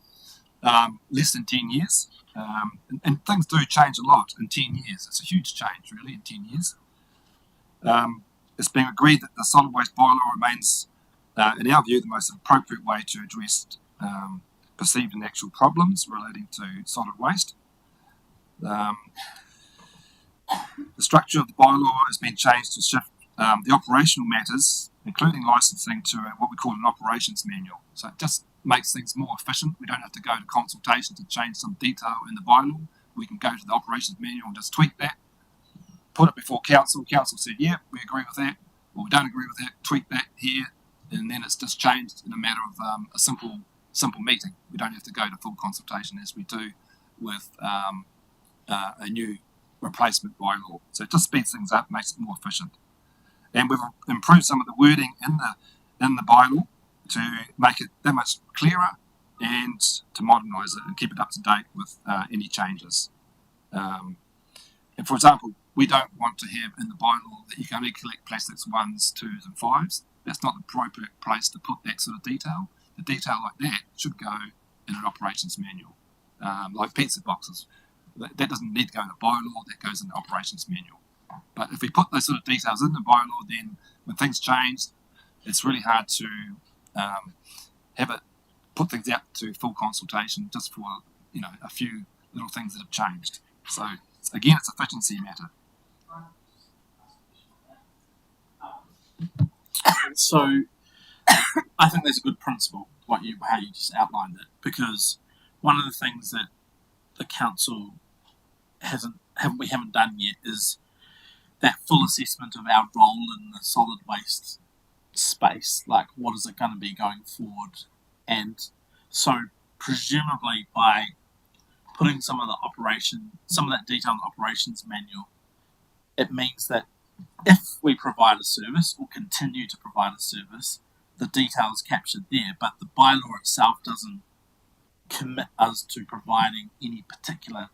less than 10 years. And things do change a lot in 10 years. It's a huge change, really, in 10 years. It's been agreed that the solid waste bylaw remains, in our view, the most appropriate way to address perceived and actual problems relating to solid waste. The structure of the bylaw has been changed to shift the operational matters, including licensing, to what we call an operations manual. So it just makes things more efficient. We don't have to go to consultation to change some detail in the bylaw. We can go to the operations manual and just tweak that, put it before council. Council said, yeah, we agree with that, or we don't agree with that, tweak that here, and then it's just changed in a matter of a simple meeting. We don't have to go to full consultation as we do with a new replacement bylaw. So it just speeds things up, makes it more efficient. And we've improved some of the wording in the bylaw to make it that much clearer and to modernise it and keep it up to date with any changes. And for example, we don't want to have in the bylaw that you can only collect plastics 1s, 2s and 5s. That's not the appropriate place to put that sort of detail. The detail like that should go in an operations manual, like pizza boxes. That doesn't need to go in a bylaw, that goes in the operations manual. But if we put those sort of details in the bylaw, then when things change, it's really hard to have it put things out to full consultation just for a few little things that have changed. So again, it's a efficiency matter. So I think that's a good principle, how you just outlined it, because one of the things that the council haven't done yet is that full assessment of our role in the solid waste space. Like, what is it going to be going forward? And so presumably by putting some of that detail in the operations manual, it means that if we provide a service or continue to provide a service, the detail is captured there, but the bylaw itself doesn't commit us to providing any particular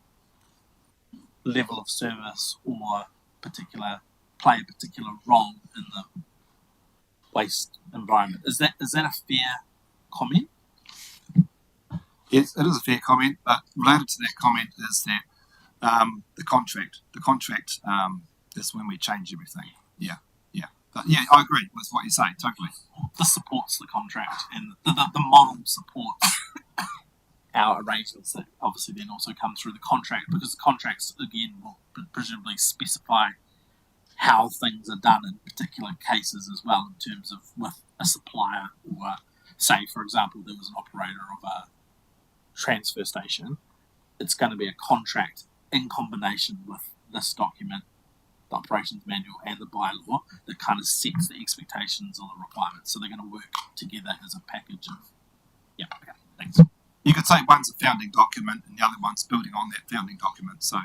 level of service or play a particular role in the waste environment. Is that a fair comment? Yes, it is a fair comment, but related to that comment is that the contract is when we change everything. Yeah. But yeah, I agree with what you say, totally. This supports the contract, and the model supports our arrangements that obviously then also come through the contract, because the contracts, again, will presumably specify how things are done in particular cases as well, in terms of with a supplier, or say, for example, there was an operator of a transfer station. It's going to be a contract in combination with this document, the operations manual and the bylaw, that kind of sets the expectations or the requirements. So they're going to work together as a package of, okay, thanks. You could say one's a founding document and the other one's building on that founding document. So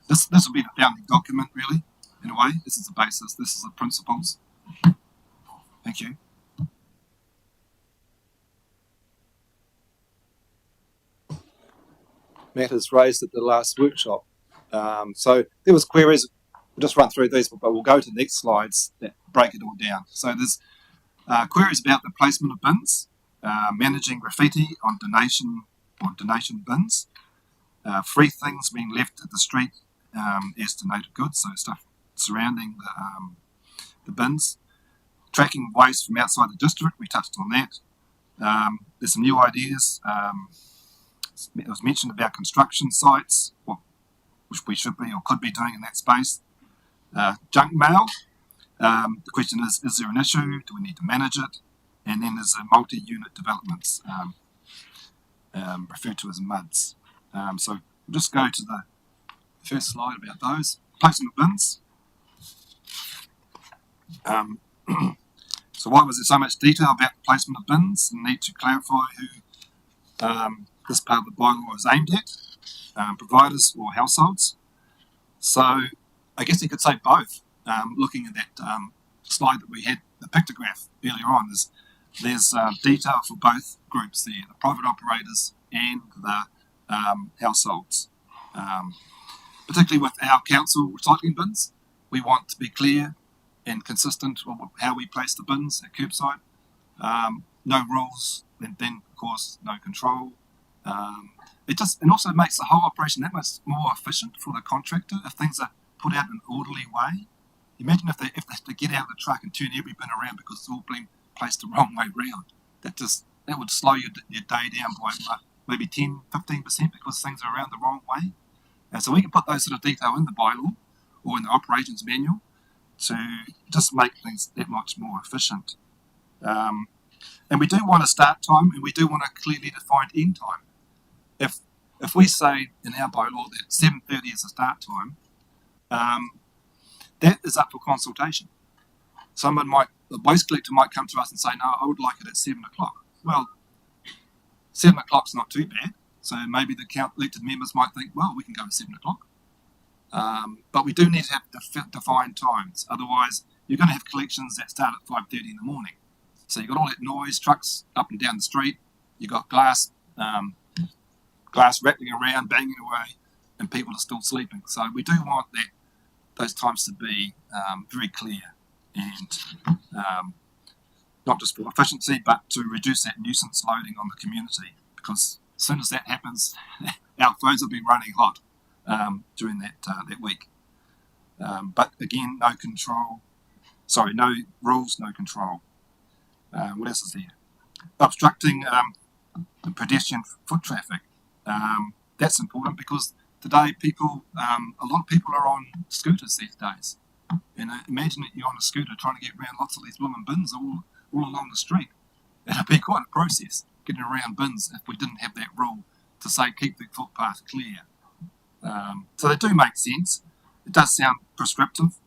this will be the founding document, really, in a way. This is the basis, this is the principles. Thank you. Matters raised at the last workshop. So there was queries. We'll just run through these, but we'll go to the next slides that break it all down. So there's queries about the placement of bins, managing graffiti on donation bins, Free things being left at the street as donated goods, so stuff surrounding the bins. Tracking waste from outside the district, we touched on that. There's some new ideas. It was mentioned about construction sites, which we should be or could be doing in that space. Junk mail. The question is there an issue? Do we need to manage it? And then there's multi-unit developments, referred to as MUDs. So we'll just go to the first slide about those. Placement of bins. So why was there so much detail about the placement of bins? And need to clarify who this part of the bylaw is aimed at, providers or households. So I guess you could say both. Looking at that slide that we had, the pictograph earlier on, there's detail for both groups there, the private operators and the households. Particularly with our council recycling bins, we want to be clear and consistent with how we place the bins at curbside. No rules, and then of course no control. It also makes the whole operation that much more efficient for the contractor if things are put out in an orderly way. Imagine if they have to get out of the truck and turn every bin around because it's all been placed the wrong way round. That would slow your day down by maybe 10, 15% because things are around the wrong way. And so we can put those sort of detail in the bylaw or in the operations manual to just make things that much more efficient. And we do want a start time and we do want a clearly defined end time. If we say in our bylaw that 7:30 is the start time, that is up for consultation. The waste collector might come to us and say, no, I would like it at 7 o'clock. Well, 7 o'clock's not too bad. So maybe the elected members might think, well, we can go at 7 o'clock. But we do need to have defined times. Otherwise, you're going to have collections that start at 5:30 in the morning. So you've got all that noise, trucks up and down the street. You've got glass rattling around, banging away, and people are still sleeping. So we do want those times to be very clear and not just for efficiency, but to reduce that nuisance loading on the community. Because as soon as that happens, our phones will be running hot during that week. But again, no rules, no control. What else is there? Obstructing pedestrian foot traffic. That's important because today a lot of people are on scooters these days. And imagine that you're on a scooter trying to get around lots of these blooming bins all along the street. It'd be quite a process getting around bins if we didn't have that rule to say keep the footpath clear. So they do make sense. It does sound prescriptive,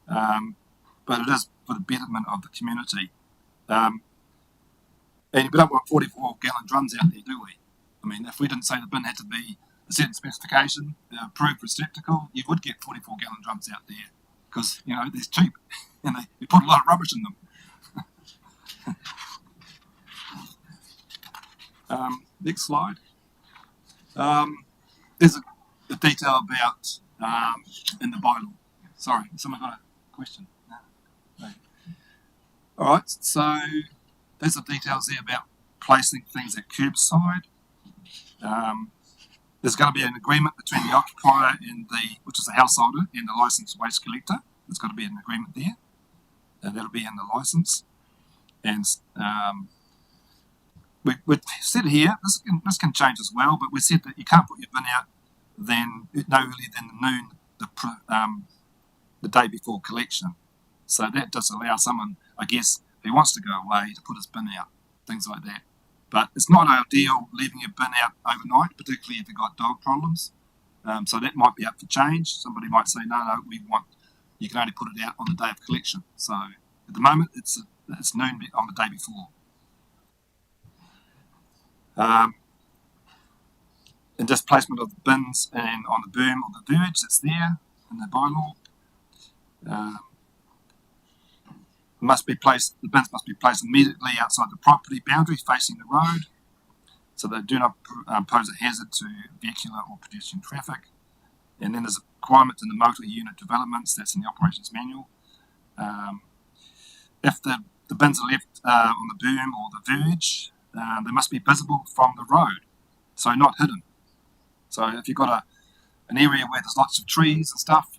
but it is for the betterment of the community. And we don't want 44-gallon drums out there, do we? I mean, if we didn't say the bin had to be a certain specification, approved receptacle, you would get 44-gallon drums out there because, they're cheap and they put a lot of rubbish in them. Next slide. There's a detail about in the bylaw. Sorry, someone got a question? No. All right, so there's the details there about placing things at curbside. There's going to be an agreement between the occupier and which is the householder, and the licensed waste collector. There's got to be an agreement there, and that'll be in the license. And we said here, this can change as well, but we said that you can't put your bin out no earlier than noon the day before collection. So that does allow someone, I guess, who wants to go away to put his bin out, things like that. But it's not ideal leaving your bin out overnight, particularly if you've got dog problems. So that might be up for change. Somebody might say, no, you can only put it out on the day of collection. So at the moment, it's noon on the day before. And just placement of the bins and on the berm or the verge that's there in the bylaw. The bins must be placed immediately outside the property boundary facing the road, so they do not pose a hazard to vehicular or pedestrian traffic. And then there's a requirement in the multi-unit developments, that's in the operations manual. If the bins are left on the berm or the verge, they must be visible from the road, so not hidden. So if you've got an area where there's lots of trees and stuff,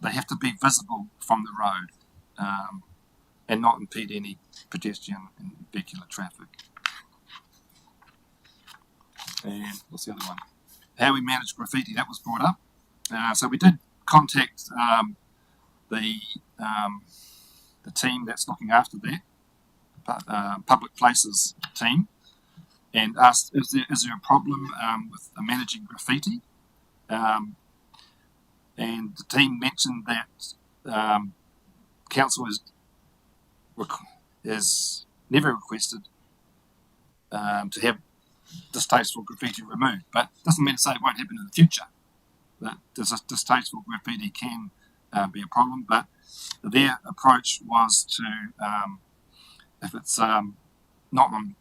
they have to be visible from the road and not impede any pedestrian and vehicular traffic. And what's the other one? How we manage graffiti, that was brought up. So we did contact the team that's looking after that, public places team, and asked, is there a problem with managing graffiti? And the team mentioned that council has never requested to have distasteful graffiti removed, but doesn't mean to say it won't happen in the future. That distasteful graffiti can be a problem, but their approach was to, if it's not on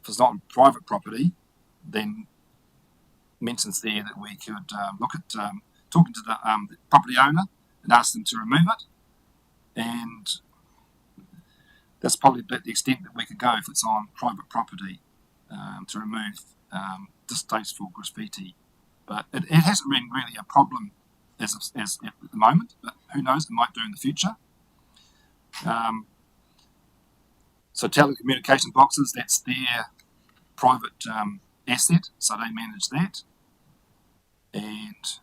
if it's not on private property, then mentions there that we could look at talking to the property owner and ask them to remove it, and that's probably about the extent that we could go if it's on private property to remove distasteful graffiti. But it hasn't been really a problem as at the moment, but who knows, it might do in the future. So telecommunication boxes, that's their private asset, so they manage that. And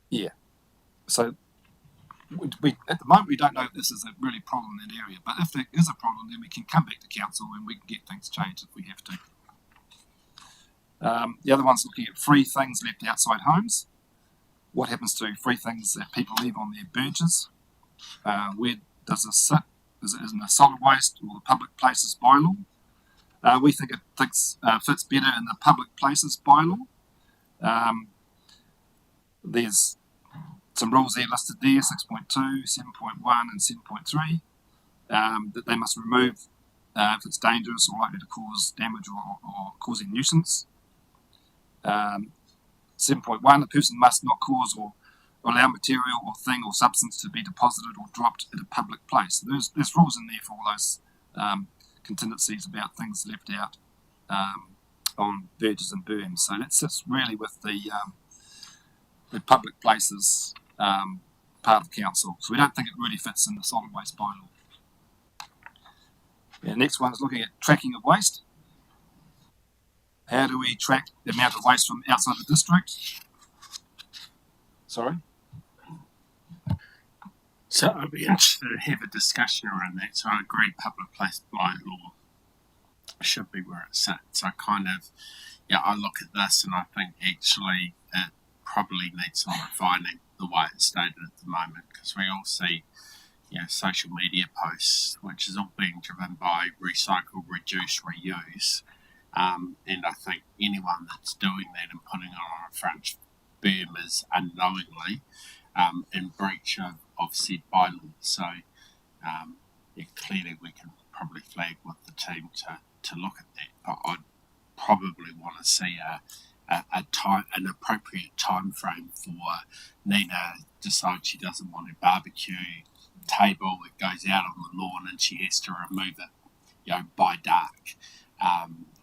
yeah, so we at the moment we don't know if this is a really problem in that area, but if there is a problem, then we can come back to council and we can get things changed if we have to. The other one's looking at free things left outside homes. What happens to free things that people leave on their benches? Where does this sit? Is it in the solid waste or the public places bylaw? We think it fits better in the public places bylaw. There's some rules there listed there, 6.2, 7.1 and 7.3, that they must remove if it's dangerous or likely to cause damage or causing nuisance. 7.1, a person must not cause or allow material or thing or substance to be deposited or dropped at a public place. So there's rules in there for all those contingencies about things left out on verges and berms. So that sits really with the public places part of council. So we don't think it really fits in the solid waste bylaw. The next one is looking at tracking of waste. How do we track the amount of waste from outside the district? Sorry? So I'd be interested to have a discussion around that. So I agree public place bylaw should be where it sits. I I look at this and I think actually it probably needs some refining the way it's stated at the moment, because we all see social media posts, which is all being driven by recycle, reduce, reuse. And I think anyone that's doing that and putting it on a front berm is unknowingly in breach of said bylaw. So clearly we can probably flag with the team to look at that. But I'd probably want to see an appropriate time frame for Nina decides she doesn't want a barbecue table. It goes out on the lawn and she has to remove it, by dark.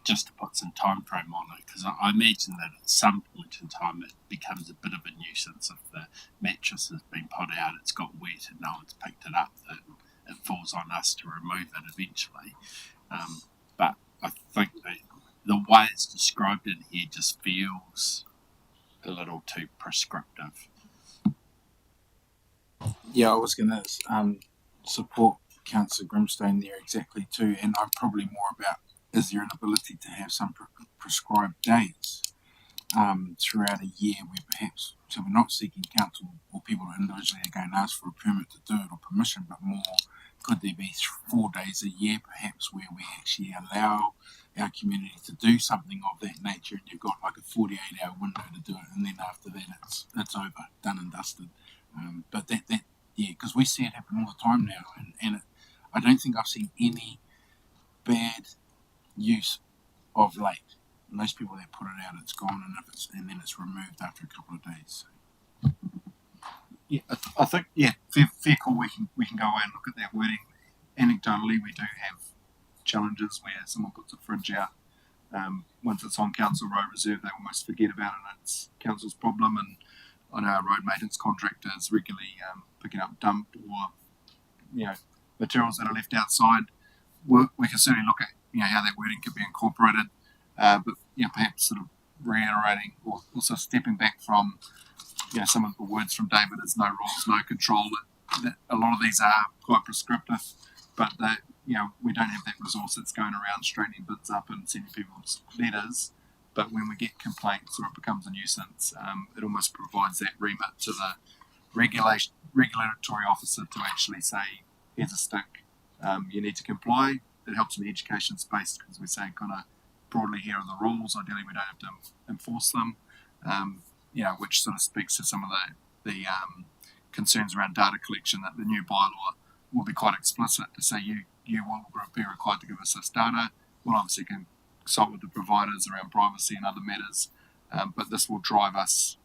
Just to put some time frame on it, because I imagine that at some point in time it becomes a bit of a nuisance if the mattress has been put out, it's got wet and no one's picked it up, it falls on us to remove it eventually. But I think that the way it's described in here just feels a little too prescriptive. Yeah, I was going to support Councillor Grimstone there exactly too, and I'm probably more about, is there an ability to have some prescribed dates throughout a year where perhaps, so we're not seeking council or people individually are going to ask for a permit to do it or permission, but more, could there be 4 days a year perhaps where we actually allow our community to do something of that nature, and you've got like a 48-hour window to do it, and then after that it's over, done and dusted. But that because we see it happen all the time now, and I don't think I've seen any bad use of late. Most people that put it out, it's gone, and then it's removed after a couple of days. Yeah, I think fair call. We can go away and look at that wording. Anecdotally, we do have challenges where someone puts a fridge out. Once it's on council road reserve, they almost forget about it, and it's council's problem. And I know our road maintenance contractors regularly picking up dumped or materials that are left outside. We can certainly look at how that wording could be incorporated, but perhaps sort of reiterating or also stepping back from some of the words from David is no rules, no control. That a lot of these are quite prescriptive, but we don't have that resource that's going around straightening bids up and sending people's letters. But when we get complaints or it becomes a nuisance, it almost provides that remit to the regulatory officer to actually say, here's a stick, you need to comply. It helps in the education space because we say kind of broadly here are the rules. Ideally, we don't have to enforce them, which sort of speaks to some of the concerns around data collection, that the new bylaw will be quite explicit to say you will be required to give us this data. We'll obviously consult with the providers around privacy and other matters, but this will drive us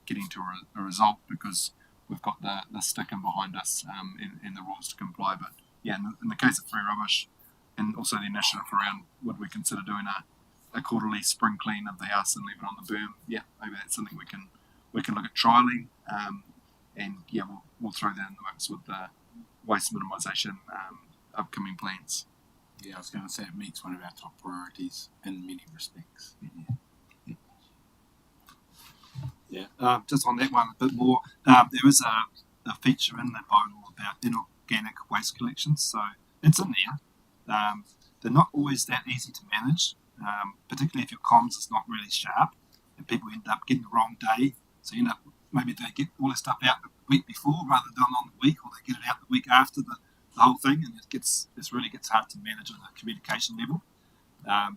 getting to a result because we've got the stick in behind us in the rules to comply. But in the case of free rubbish, and also the initiative around would we consider doing a quarterly spring clean of the house and leave it on the berm? Maybe that's something we can look at trialling, and we'll throw that in the mix with the waste minimisation upcoming plans. Yeah, I was going to say it meets one of our top priorities in many respects. Just on that one a bit more, there is a feature in the bylaw about inorganic waste collections, so it's in there. They're not always that easy to manage, particularly if your comms is not really sharp and people end up getting the wrong day. So maybe they get all their stuff out the week before rather than on the week, or they get it out the week after the whole thing, and it really gets hard to manage on a communication level.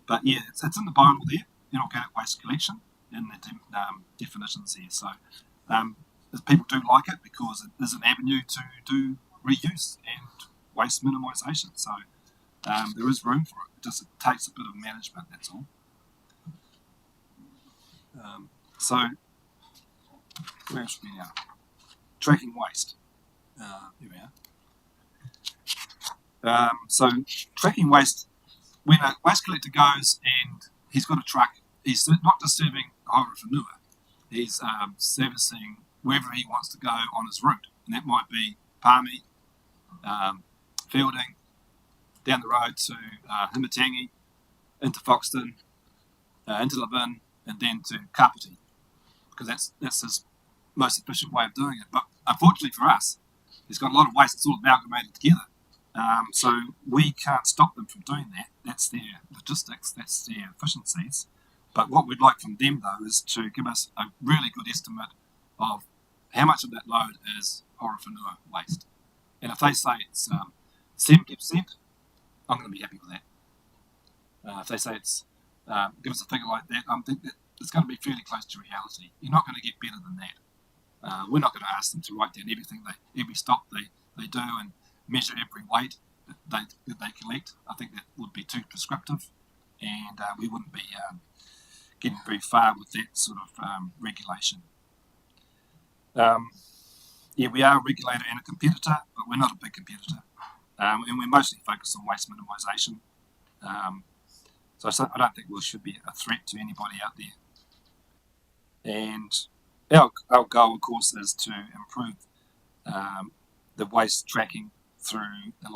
But it's in the bylaw there, inorganic waste collection, in the definitions here. So people do like it because it is an avenue to do reuse and waste minimisation. So there is room for it. It takes a bit of management, that's all. So where should we now? Tracking waste. Here we are. So tracking waste, when a waste collector goes and he's got a truck, he's not just serving Horowhenua, he's servicing wherever he wants to go on his route. And that might be Palmy, Fielding, down the road to Himatangi, into Foxton, into Levin, and then to Kapiti, because that's his most efficient way of doing it. But unfortunately for us, he's got a lot of waste that's all amalgamated together. So we can't stop them from doing that. That's their logistics, that's their efficiencies. But what we'd like from them, though, is to give us a really good estimate of how much of that load is Horowhenua waste. And if they say it's 70%, I'm going to be happy with that. If they say it's give us a figure like that, I think that it's going to be fairly close to reality. You're not going to get better than that. We're not going to ask them to write down every stop they do and measure every weight that they collect. I think that would be too prescriptive, and we wouldn't be getting very far with that sort of regulation. We are a regulator and a competitor, but we're not a big competitor. And we're mostly focused on waste minimisation. So I don't think we should be a threat to anybody out there. And our goal, of course, is to improve the waste tracking through the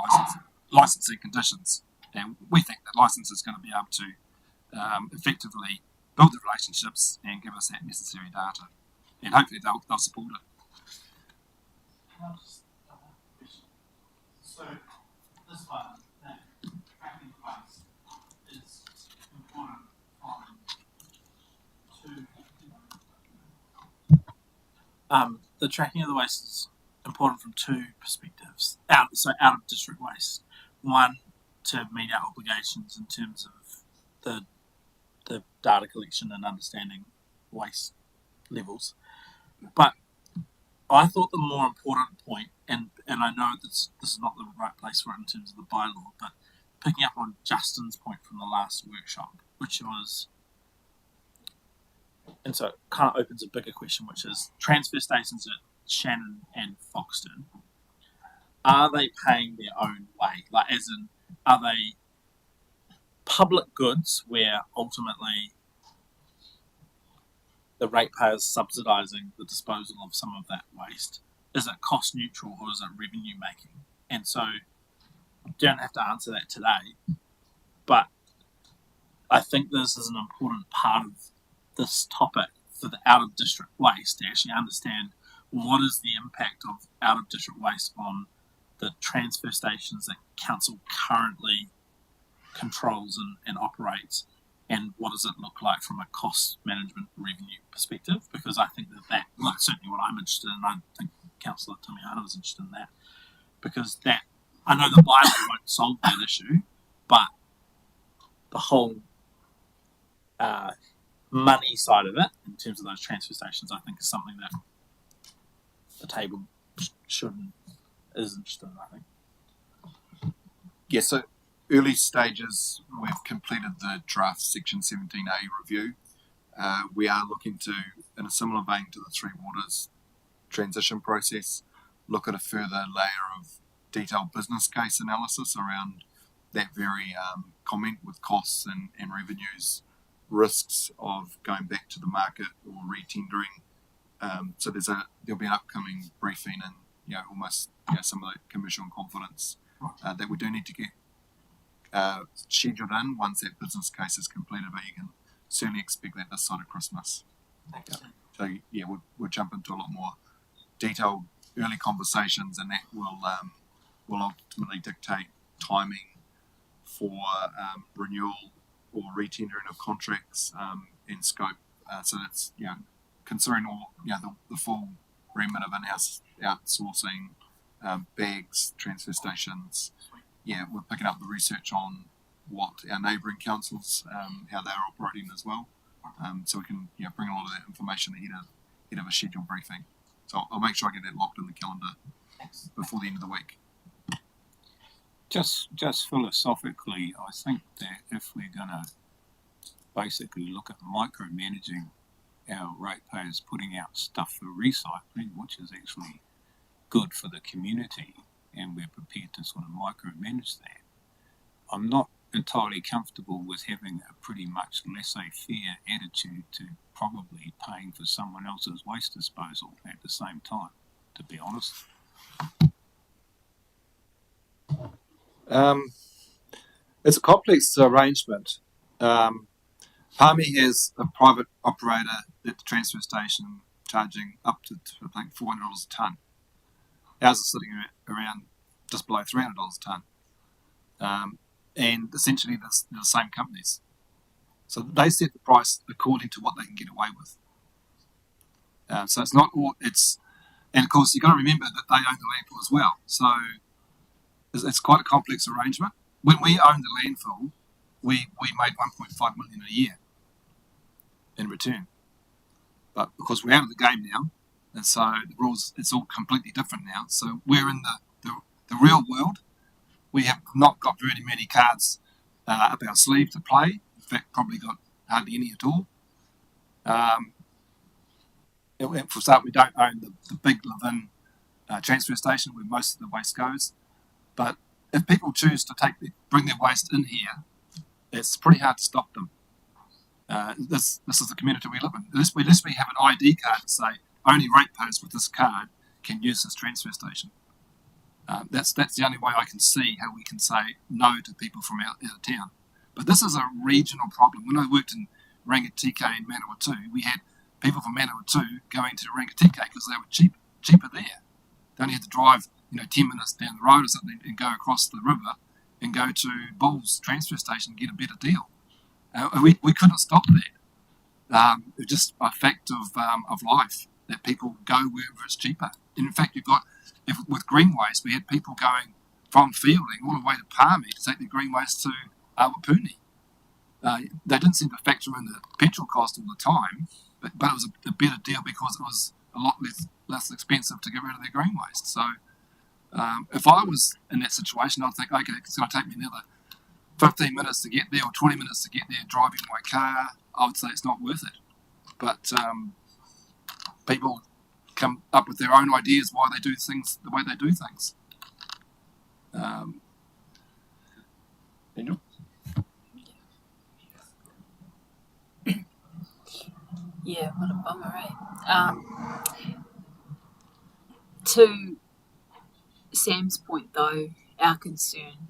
licensing conditions. And we think that licence is going to be able to effectively build the relationships and give us that necessary data. And hopefully they'll support it. So this one, tracking waste, is important from the tracking of the waste is important from two perspectives. Out of district waste, one to meet our obligations in terms of the data collection and understanding waste levels, but I thought the more important point, and I know this is not the right place for it in terms of the bylaw, but picking up on Justin's point from the last workshop, which was, and so it kind of opens a bigger question, which is transfer stations at Shannon and Foxton, are they paying their own way? Like, as in, are they public goods where ultimately the ratepayers subsidising the disposal of some of that waste, is it cost neutral or is it revenue making? And so you don't have to answer that today, but I think this is an important part of this topic for the out of district waste, to actually understand what is the impact of out of district waste on the transfer stations that council currently controls and operates, and what does it look like from a cost management revenue perspective? Because I think that well, that's certainly what I'm interested in. I think Councillor Tamiana was interested in that, because that, I know the bylaw won't solve that issue, but the whole money side of it, in terms of those transfer stations, I think is something that the table is interested in, I think. Yeah, so early stages, we've completed the draft Section 17A review. We are looking to, in a similar vein to the Three Waters transition process, look at a further layer of detailed business case analysis around that very comment with costs and revenues, risks of going back to the market or re-tendering. So there'll be an upcoming briefing and almost some of the commercial and confidence that we do need to get scheduled in once that business case is completed, but you can certainly expect that this side of Christmas. So we'll jump into a lot more detailed early conversations, and that will ultimately dictate timing for renewal or re-tendering of contracts and scope. So that's considering all the full remit of in-house outsourcing, bags, transfer stations. We're picking up the research on what our neighbouring councils, how they're operating as well, so we can bring a lot of that information ahead of a scheduled briefing. So I'll make sure I get that locked in the calendar before the end of the week. Just philosophically, I think that if we're going to basically look at micromanaging our ratepayers putting out stuff for recycling, which is actually good for the community, and we're prepared to sort of micromanage that, I'm not entirely comfortable with having a pretty much laissez-faire attitude to probably paying for someone else's waste disposal at the same time, to be honest. It's a complex arrangement. Palmy has a private operator at the transfer station charging up to, I think, $400 a tonne. Ours is sitting around just below $300 a tonne. And essentially they're the same companies. So they set the price according to what they can get away with. So it's not all, and of course you've got to remember that they own the landfill as well. So it's quite a complex arrangement. When we owned the landfill, we made $1.5 million a year in return. But because we're out of the game now, and so the rules, it's all completely different now. So we're in the real world. We have not got very many cards up our sleeve to play. In fact, probably got hardly any at all. For start, we don't own the big live-in transfer station where most of the waste goes. But if people choose to bring their waste in here, it's pretty hard to stop them. This is the community we live in. At least we have an ID card to say only ratepayers with this card can use this transfer station. That's the only way I can see how we can say no to people from out of town. But this is a regional problem. When I worked in Rangitikei and Manawatu, we had people from Manawatu going to Rangitikei because they were cheaper there. They only had to drive 10 minutes down the road or something and go across the river and go to Bull's transfer station and get a better deal. We couldn't stop that. It's just a fact of life that people go wherever it's cheaper. And in fact, with green waste, we had people going from Fielding all the way to Palmy to take their green waste to Awapuni. They didn't seem to factor in the petrol cost all the time, but it was a better deal because it was a lot less expensive to get rid of their green waste. So if I was in that situation, I'd think, okay, it's going to take me another 15 minutes to get there or 20 minutes to get there driving my car. I would say it's not worth it. But people come up with their own ideas why they do things the way they do things. Yeah, Yeah, what a bummer, eh? To Sam's point, though, our concern,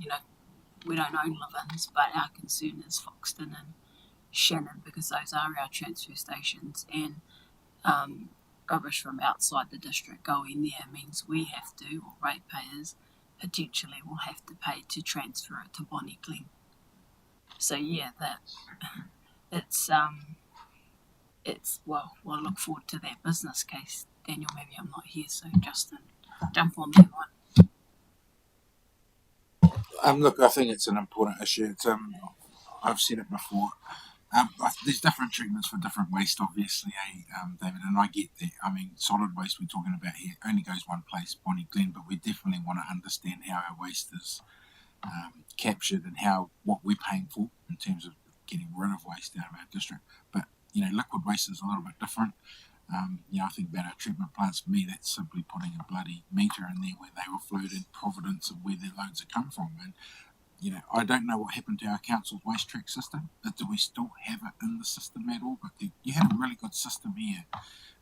we don't own Livins, but our concern is Foxton and Shannon because those are our transfer stations, and rubbish from outside the district going there means we have to, or ratepayers potentially will have to pay to transfer it to Bonnie Glen. So yeah, we'll look forward to that business case. Daniel, maybe I'm not here, so Justin, jump on that one. Look, I think it's an important issue. It's I've said it before. There's different treatments for different waste, obviously, David, and I get that. I mean, solid waste we're talking about here only goes one place, Bonnie Glen, but we definitely want to understand how our waste is captured and what we're paying for in terms of getting rid of waste out of our district. But liquid waste is a little bit different. I think about our treatment plants. For me, that's simply putting a bloody meter in there where they were flowed in providence of where their loads have come from. And I don't know what happened to our council's waste track system. Do we still have it in the system at all? But you had a really good system here.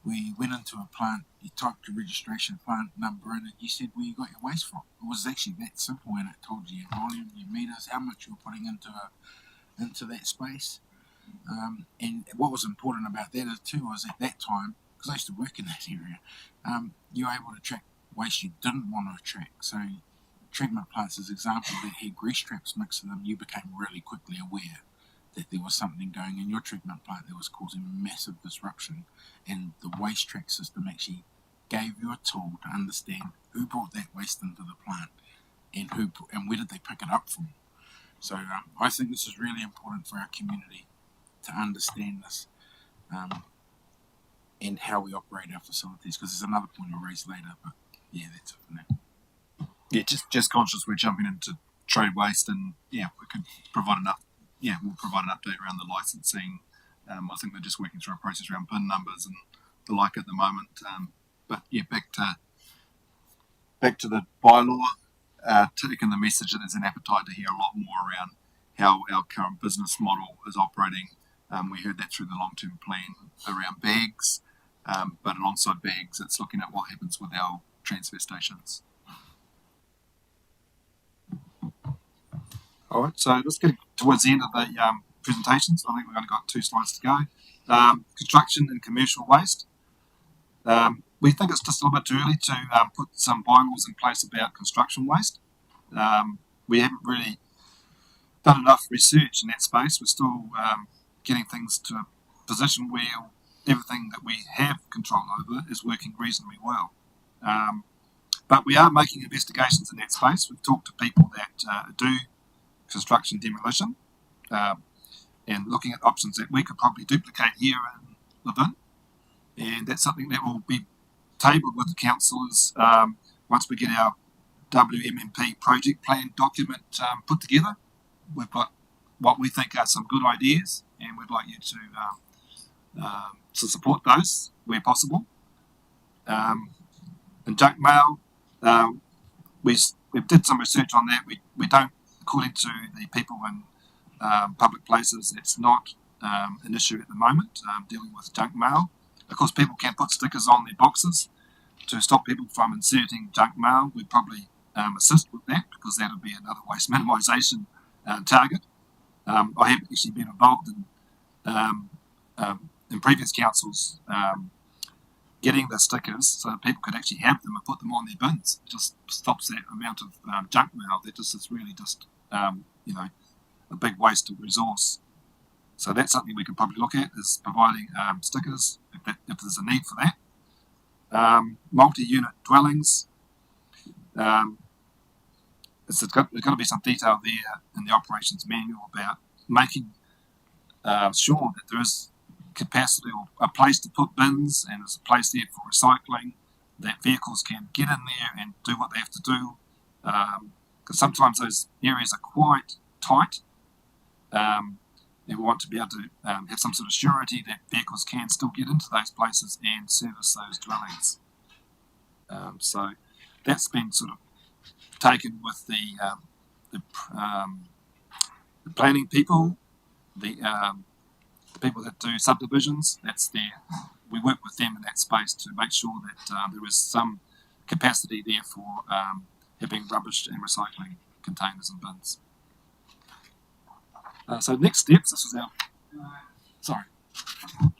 We went into a plant, you typed your registration plant number in, and you said where you got your waste from. It was actually that simple, and it told you your volume, your meters, how much you were putting into that space. And what was important about that too was at that time, because I used to work in that area, you were able to track waste you didn't want to track. So treatment plants, as example, that had grease traps mixed in them, you became really quickly aware that there was something going in your treatment plant that was causing massive disruption, and the waste track system actually gave you a tool to understand who brought that waste into the plant and where did they pick it up from. So I think this is really important for our community to understand this and how we operate our facilities, because there's another point I'll raise later, but yeah, that's it for now. Yeah, just conscious we're jumping into trade waste, and we could provide we'll provide an update around the licensing. I think they're just working through a process around bin numbers and the like at the moment. But back to the bylaw, taking the message that there's an appetite to hear a lot more around how our current business model is operating. We heard that through the long-term plan around bags, but alongside bags, it's looking at what happens with our transfer stations. All right, so let's get towards the end of the presentations. I think we've only got 2 slides to go. Construction and commercial waste. We think it's just a little bit too early to put some bylaws in place about construction waste. We haven't really done enough research in that space. We're still getting things to a position where everything that we have control over is working reasonably well. But we are making investigations in that space. We've talked to people that do construction demolition and looking at options that we could probably duplicate here in Levin, and that's something that will be tabled with the councillors once we get our WMMP project plan document put together. We've got what we think are some good ideas, and we'd like you to support those where possible. And junk mail, we did some research on that. We don't, according to the people in public places, it's not an issue at the moment dealing with junk mail. Of course, people can put stickers on their boxes to stop people from inserting junk mail. We'd probably assist with that, because that would be another waste minimisation target. I have actually been involved in previous councils getting the stickers so that people could actually have them and put them on their bins. It just stops that amount of junk mail that just is really just a big waste of resource. So that's something we could probably look at, is providing stickers if there's a need for that. Multi-unit dwellings. There's going to be some detail there in the operations manual about making sure that there is capacity or a place to put bins, and there's a place there for recycling, that vehicles can get in there and do what they have to do, because sometimes those areas are quite tight, and we want to be able to have some sort of surety that vehicles can still get into those places and service those dwellings. So that's been sort of taken with the planning people, the people that do subdivisions, we work with them in that space to make sure that there is some capacity there for having rubbish and recycling containers and bins. So next steps, this is our, sorry.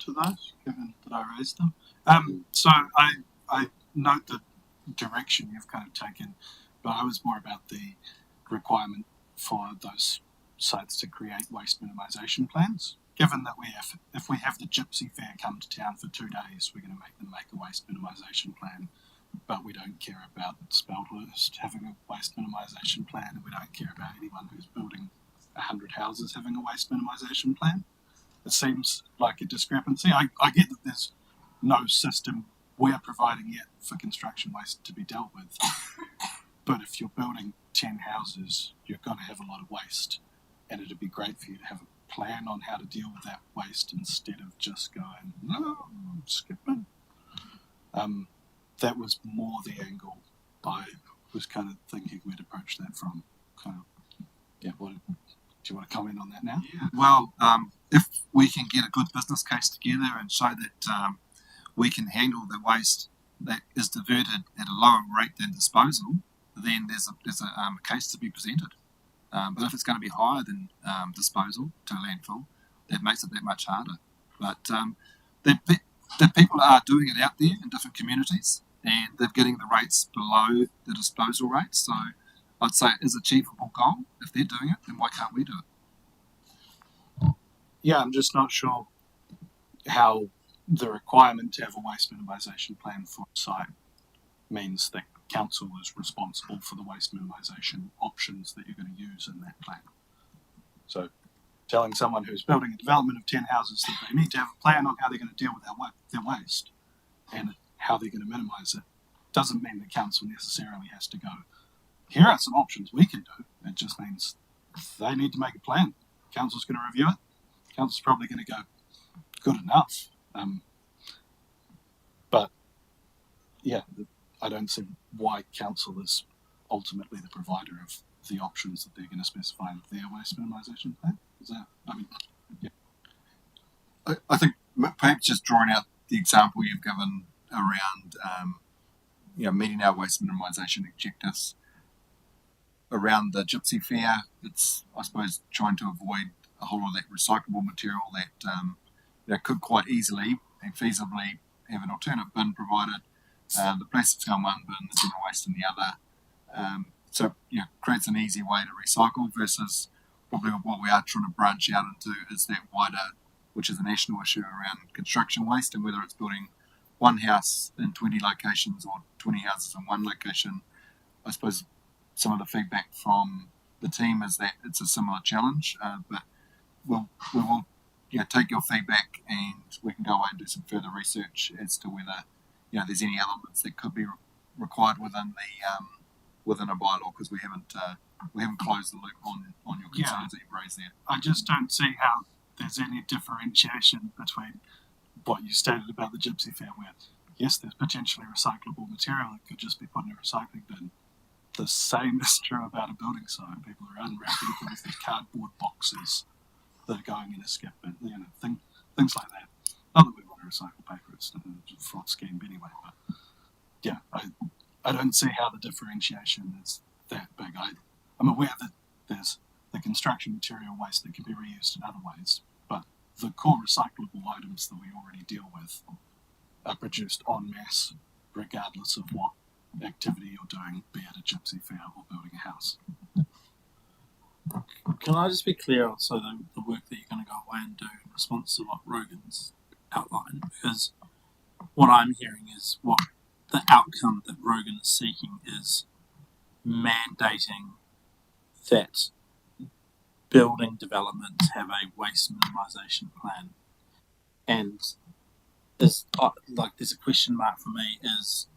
To those, given that I raised them. So I note the direction you've kind of taken, but I was more about the requirement for those sites to create waste minimisation plans. Given that if we have the Gypsy Fair come to town for 2 days, we're going to make them make a waste minimisation plan, but we don't care about Speldhurst having a waste minimisation plan, and we don't care about anyone who's building 100 houses having a waste minimisation plan. It seems like a discrepancy. I get that there's no system we're providing yet for construction waste to be dealt with, but if you're building 10 houses, you're going to have a lot of waste, and it'd be great for you to have a plan on how to deal with that waste instead of just going, no, skip it. That was more the angle I was kind of thinking we'd approach that from. Kind of, yeah. Do you want to comment on that now? Yeah. Well, if we can get a good business case together and show that we can handle the waste that is diverted at a lower rate than disposal, then there's a case to be presented. But if it's going to be higher than disposal to a landfill, that makes it that much harder. But the people are doing it out there in different communities, and they're getting the rates below the disposal rates. So I'd say it is an achievable goal. If they're doing it, then why can't we do it? Yeah, I'm just not sure how the requirement to have a waste minimisation plan for a site means that council is responsible for the waste minimisation options that you're going to use in that plan. So telling someone who's building a development of 10 houses that they need to have a plan on how they're going to deal with their waste and how they're going to minimise it doesn't mean that council necessarily has to go, here are some options we can do. It just means they need to make a plan. Council's going to review it. Council's probably going to go, good enough. But yeah, I don't see why council is ultimately the provider of the options that they're going to specify in their waste minimisation plan. Is that, I mean, yeah. I think perhaps just drawing out the example you've given around meeting our waste minimisation objectives around the Gypsy Fair, it's, I suppose, trying to avoid a whole lot of that recyclable material that could quite easily and feasibly have an alternate bin provided. The plastics go in one bin, the general waste in the other. So creates an easy way to recycle versus probably what we are trying to branch out into is that wider, which is a national issue around construction waste and whether it's building one house in 20 locations or 20 houses in one location. I suppose some of the feedback from the team is that it's a similar challenge, but we will take your feedback and we can go away and do some further research as to whether there's any elements that could be required within a bylaw, because we haven't closed the loop on your concerns that you've raised there. I just don't see how there's any differentiation between what you stated about the Gypsy Fair, where yes, there's potentially recyclable material that could just be put in a recycling bin. The same is true about a building site. People are unwrapping things, these cardboard boxes that are going in a skip bin, things like that. Not that we want to recycle paper, it's a fraud scheme anyway, but yeah, I don't see how the differentiation is that big. I'm aware that there's the construction material waste that can be reused in other ways, but the core recyclable items that we already deal with are produced en masse, regardless of what activity you're doing, be it a Gypsy Fair or building a house. Can I just be clear also the work that you're going to go away and do in response to what Rogan's outlined? Because what I'm hearing is what the outcome that Rogan is seeking is mandating that building developments have a waste minimisation plan. And there's a question mark for me is,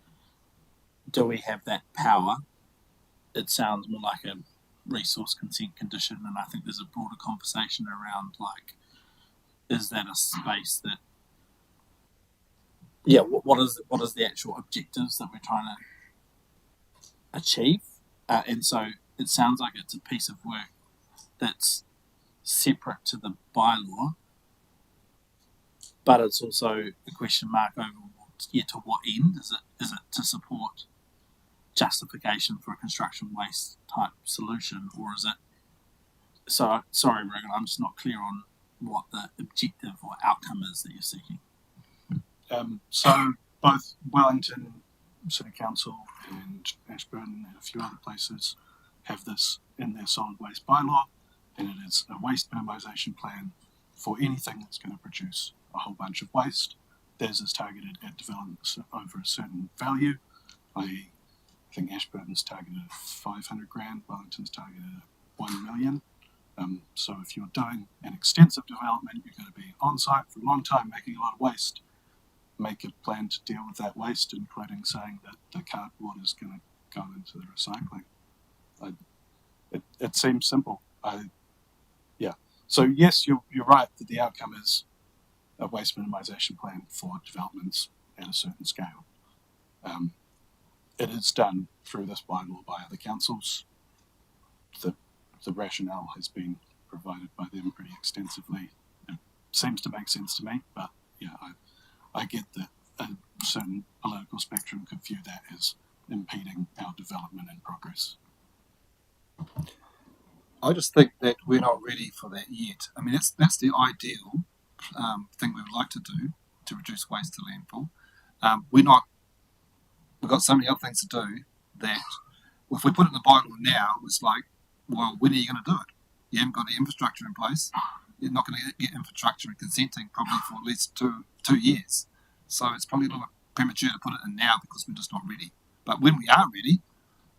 do we have that power? It sounds more like a resource consent condition, and I think there's a broader conversation around is that a space that what is the actual objectives that we're trying to achieve, and so it sounds like it's a piece of work that's separate to the bylaw but it's also a question mark over to what end. Is it to support justification for a construction waste type solution, or is it? So sorry, Regan, I'm just not clear on what the objective or outcome is that you're seeking. So both Wellington City Council and Ashburton and a few other places have this in their solid waste bylaw, and it is a waste minimisation plan for anything that's going to produce a whole bunch of waste. Theirs is targeted at developments over a certain value. I think Ashburton's targeted at 500 grand, Wellington's targeted at 1 million. So if you're doing an extensive development, you're going to be on site for a long time making a lot of waste. Make a plan to deal with that waste, including saying that the cardboard is going to go into the recycling. It seems simple. So yes, you're right that the outcome is a waste minimisation plan for developments at a certain scale. It is done through this bylaw by other councils. The rationale has been provided by them pretty extensively. It seems to make sense to me, but yeah, I get that a certain political spectrum could view that as impeding our development and progress. I just think that we're not ready for that yet. I mean, that's the ideal thing we would like to do to reduce waste to landfill. We've got so many other things to do that if we put it in the bylaw now, it's like, well, when are you going to do it? You haven't got the infrastructure in place. You're not going to get infrastructure and consenting probably for at least two years. So it's probably a little bit premature to put it in now because we're just not ready. But when we are ready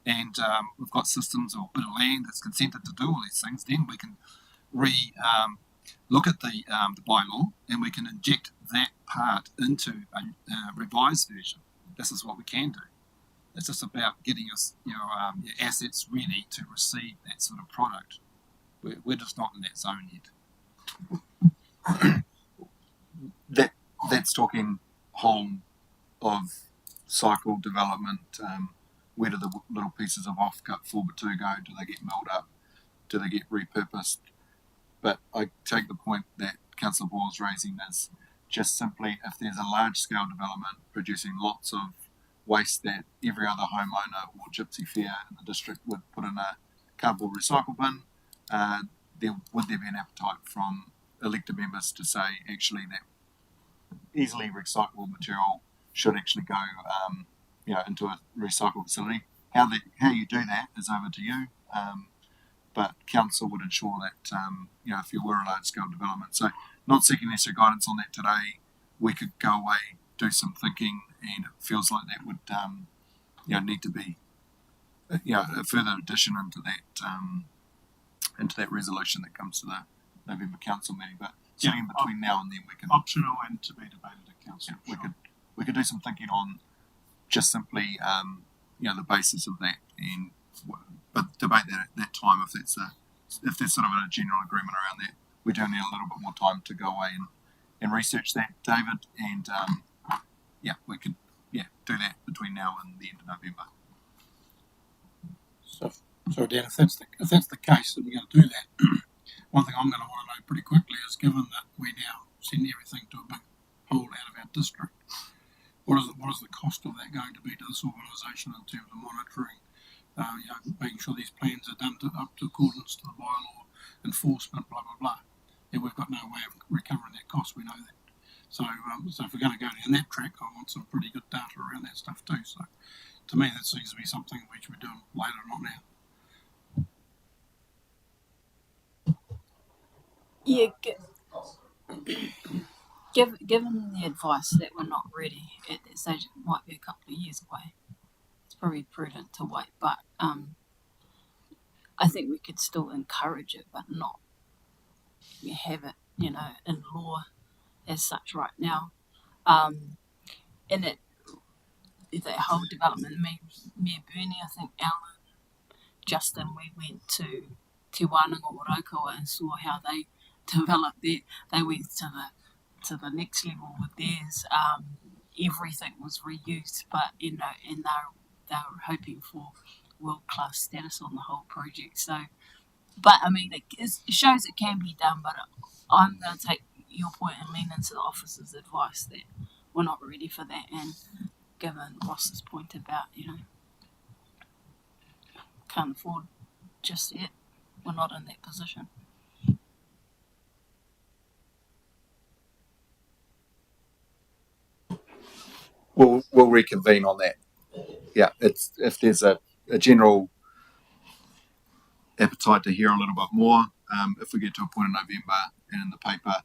and we've got systems or a bit of land that's consented to do all these things, then we can look at the bylaw and we can inject that part into a revised version. This is what we can do. It's just about getting your assets ready to receive that sort of product. We're just not in that zone yet. That's talking whole of cycle development. Where do the little pieces of off-cut 4x2 go? Do they get milled up? Do they get repurposed? But I take the point that Councillor Boyle's raising is just simply if there's a large-scale development producing lots of waste that every other homeowner or gypsy fair in the district would put in a cardboard recycle bin, would there be an appetite from elected members to say actually that easily recyclable material should actually go into a recycle facility? How you do that is over to you, but council would ensure that if you were a large scale development, so not seeking necessary guidance on that today, we could go away, do some thinking, and it feels like that would need to be a further addition into that resolution that comes to the November council meeting. But certainly in between now and then we can optional and to be debated at council. Yeah, we could do some thinking on just simply the basis of that, but debate that at that time if there's sort of a general agreement around that. We do need a little bit more time to go away and research that, David, and we could do that between now and the end of November. So Dan, if that's the case, and you're going to do that, one thing I'm going to want to know pretty quickly is, given that we now send everything to a big hole out of our district, what is the cost of that going to be to this organisation in terms of monitoring, making sure these plans are done up to accordance to the bylaw, enforcement, blah blah blah. And we've got no way of recovering that cost. We know that. So if we're going to go down that track, I want some pretty good data around that stuff too. So to me, that seems to be something we should be doing later, not now. Yeah, given the advice that we're not ready at that stage, it might be a couple of years away. It's probably prudent to wait, but I think we could still encourage it, but not have it, in law as such right now. And that whole development, me and Bernie, I think Alan, Justin, we went to Te Wānanga o Raukawa and saw how they developed it. They went to the next level with theirs. Everything was reused, but and they were hoping for world-class status on the whole project. So, but I mean, it shows it can be done. But I'm going to take your point and lean into the officer's advice that we're not ready for that, and given Ross's point about, can't afford just yet, we're not in that position. We'll reconvene on that. Yeah, it's if there's a general appetite to hear a little bit more, if we get to a point in November and in the paper,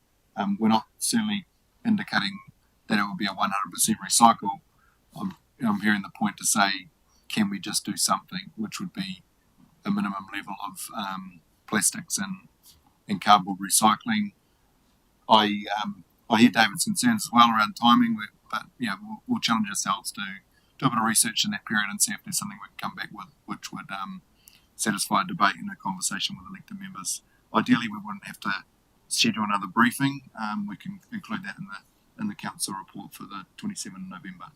we're not certainly indicating that it will be a 100% recycle. I'm hearing the point to say, can we just do something which would be a minimum level of plastics and cardboard recycling. I hear David's concerns as well around timing, but we'll challenge ourselves to do a bit of research in that period and see if there's something we can come back with which would satisfy a debate and a conversation with elected members. Ideally, we wouldn't have to schedule another briefing. We can include that in the council report for the 27th of November.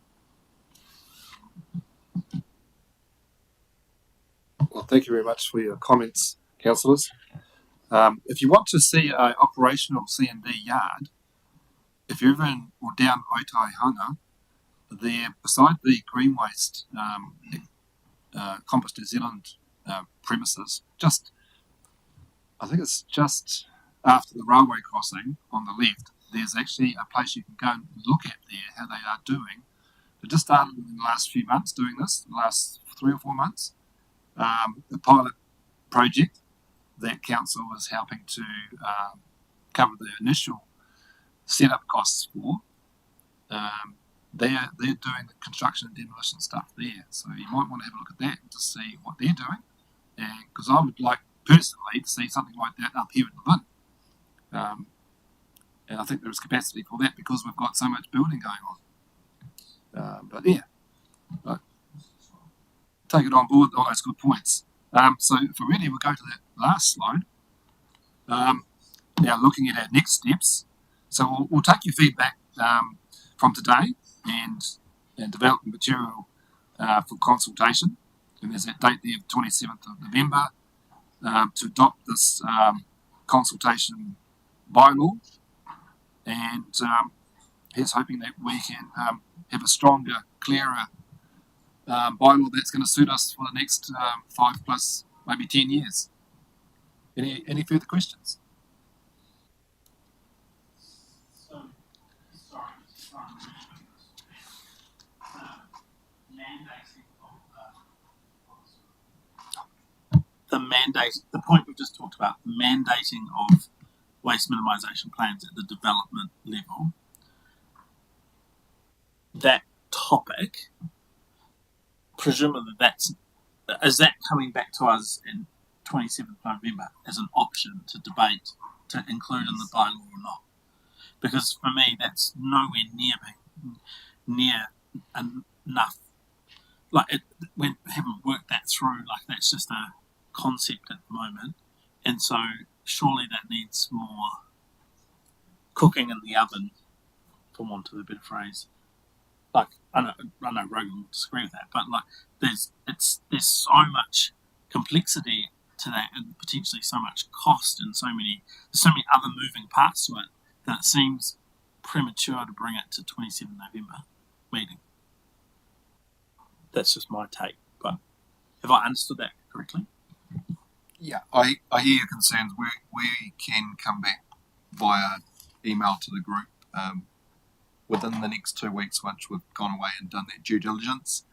Well, thank you very much for your comments, councillors. If you want to see an operational C&D yard, if you're ever in or down Otaihanga, there beside the green waste Compost New Zealand premises, I think it's just after the railway crossing on the left, there's actually a place you can go and look at there how they are doing. They just started in the last few months doing this, the last 3 or 4 months. The pilot project that council was helping to cover the initial setup costs for. They're doing the construction and demolition stuff there, so you might want to have a look at that to see what they're doing. And because I would like personally to see something like that up here in the bin, and I think there is capacity for that because we've got so much building going on. But take it on board, all those good points. So if we're ready, we'll go to that last slide. Now looking at our next steps. So we'll take your feedback from today and develop material for consultation. And there's that date there of 27th of November to adopt this consultation bylaw. And here's hoping that we can have a stronger, clearer bylaw that's going to suit us for the next 5 plus, maybe 10 years. Any further questions? The point we've just talked about, mandating of waste minimisation plans at the development level, that topic, presumably is that coming back to us in 27th of November as an option to debate to include in the bylaw or not? Because for me, that's nowhere near enough. We haven't worked that through. That's just a concept at the moment, and so surely that needs more cooking in the oven, for want of a better phrase. I know Rogan will disagree with that, but there's so much complexity to that, and potentially so much cost, and so many other moving parts to it that it seems premature to bring it to 27 November meeting. That's just my take, but have I understood that correctly? Yeah, I hear your concerns. We can come back via email to the group within the next 2 weeks once we've gone away and done that due diligence.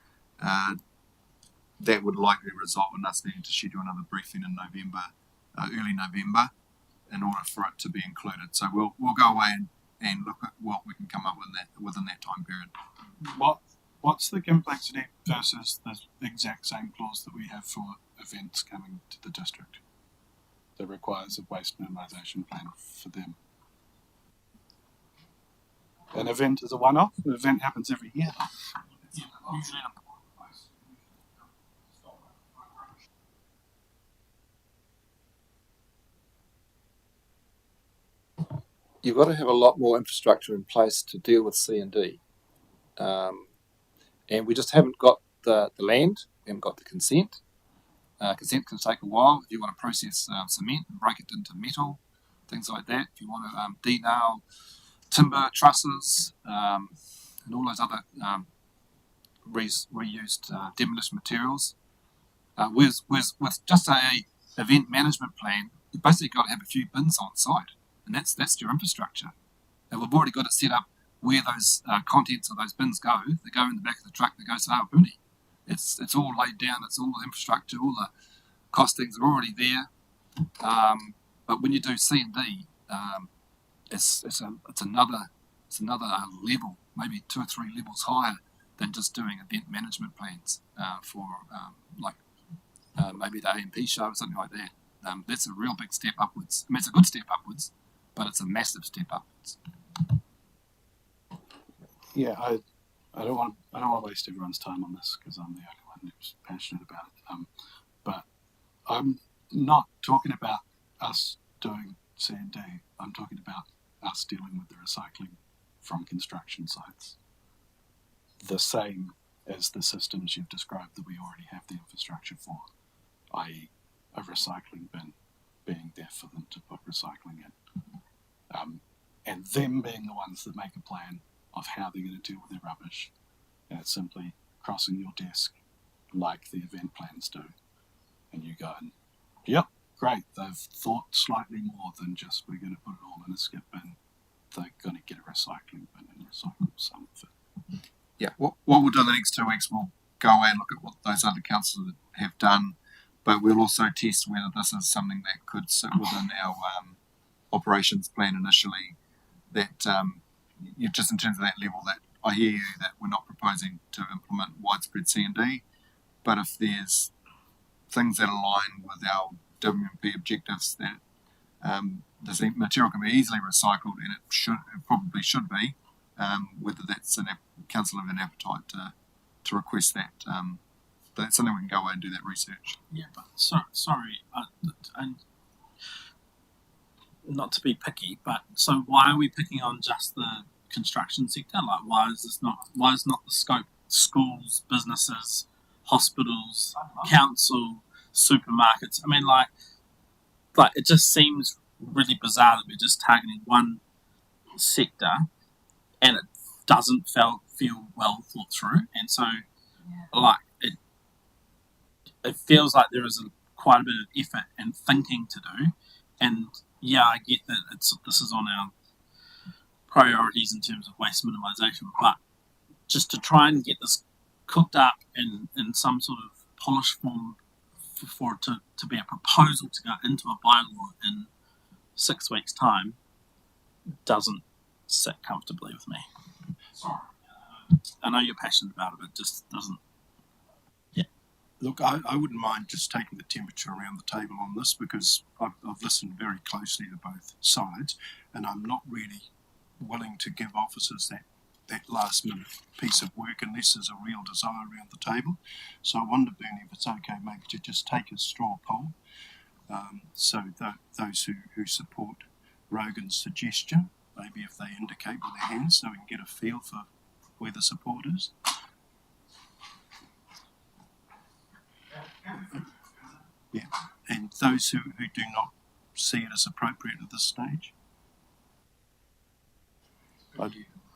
That would likely result in us needing to schedule another briefing in November, early November, in order for it to be included. So we'll go away and look at what we can come up with within that time period. What's the complexity versus the exact same clause that we have for events coming to the district that requires a waste minimisation plan for them? An event is a one-off. An event happens every year. Usually in a You've got to have a lot more infrastructure in place to deal with C&D. And we just haven't got the land, we haven't got the consent. Consent can take a while. If you want to process cement and break it into metal, things like that. If you want to denail timber trusses and all those other reused demolition materials. With just a event management plan, you basically got to have a few bins on site, and that's your infrastructure. And we've already got it set up where those contents of those bins go. They go in the back of the truck that goes to Horowhenua. It's all laid down. It's all the infrastructure. All the costings are already there. But when you do C&D, it's another level, maybe 2 or 3 levels higher than just doing event management plans for maybe the A&P show or something like that. That's a real big step upwards. I mean, it's a good step upwards, but it's a massive step upwards. Yeah, I don't want to waste everyone's time on this because I'm the only one who's passionate about it. But I'm not talking about us doing C&D. I'm talking about us dealing with the recycling from construction sites. The same as the systems you've described that we already have the infrastructure for, i.e. a recycling bin being there for them to put recycling in. And them being the ones that make a plan of how they're going to deal with their rubbish. And it's simply crossing your desk like the event plans do. And you go, yep, great, they've thought slightly more than just we're going to put it all in a skip bin. They're going to get a recycling bin and recycle some of it. Yeah, what we'll do in the next 2 weeks, we'll go away and look at what those other councils have done, but we'll also test whether this is something that could sit within our operations plan initially, that just in terms of that level, that I hear you that we're not proposing to implement widespread C&D, but if there's things that align with our WMP objectives that this material can be easily recycled, and it probably should be, whether that's a council of an appetite to request that. That's something we can go away and do that research. Yeah, but sorry, and not to be picky, but so why are we picking on just the construction sector? Like, why is not the scope schools, businesses, hospitals, council, supermarkets? I mean, like it just seems really bizarre that we're just targeting one sector, and it doesn't feel well thought through, and so it feels like there is quite a bit of effort and thinking to do. And yeah, I get that this is on our priorities in terms of waste minimisation, but just to try and get this cooked up in some sort of polished form for it to be a proposal to go into a bylaw in 6 weeks' time doesn't sit comfortably with me. Sorry. I know you're passionate about it, but it just doesn't. Yeah. Look, I wouldn't mind just taking the temperature around the table on this, because I've listened very closely to both sides, and I'm not really willing to give officers that last minute piece of work unless there's a real desire around the table. So I wonder, Bernie, if it's okay maybe to just take a straw poll, so those who support Rogan's suggestion, maybe if they indicate with their hands so we can get a feel for where the support is. Yeah, and those who do not see it as appropriate at this stage.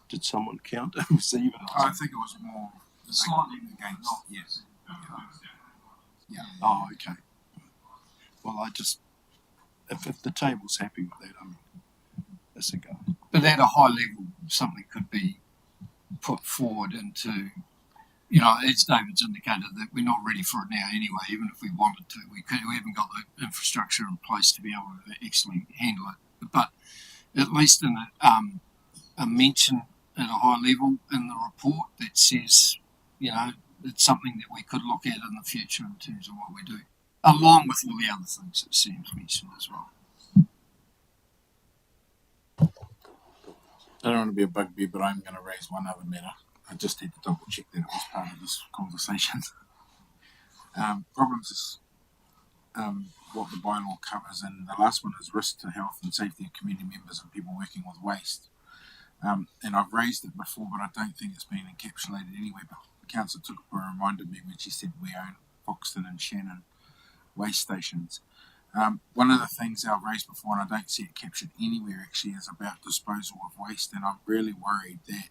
Did someone count? I think it was more slightly against. Yes. Yeah. Oh, okay. Well, if the table's happy with that, that's a go. But at a high level, something could be put forward into, as David's indicated, that we're not ready for it now anyway. Even if we wanted to, we haven't got the infrastructure in place to be able to actually handle it. But at least in a mention at a high level in the report that says, it's something that we could look at in the future in terms of what we do, along with all the other things that Sam's mentioned as well. I don't want to be a bugbear, but I'm going to raise one other matter. I just had to double check that it was part of this conversation. Problems is what the bylaw covers, and the last one is risk to health and safety of community members and people working with waste. And I've raised it before, but I don't think it's been encapsulated anyway. But Councillor Tukupa reminded me when she said we own Foxton and Shannon waste stations. One of the things I've raised before, and I don't see it captured anywhere actually, is about disposal of waste, and I'm really worried that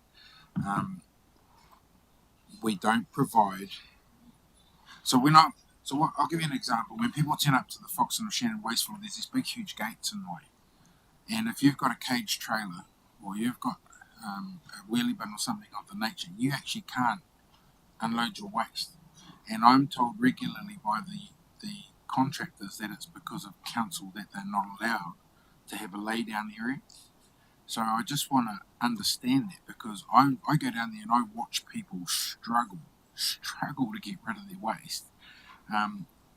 we don't provide. So I'll give you an example. When people turn up to the Foxton or Shannon Wasteful, there's these big, huge gates in the way. And if you've got a cage trailer or you've got a wheelie bin or something of the nature, you actually can't unload your waste. And I'm told regularly by the contractors that it's because of council that they're not allowed to have a lay down area. So I just want to understand that, because I go down there and I watch people struggle to get rid of their waste.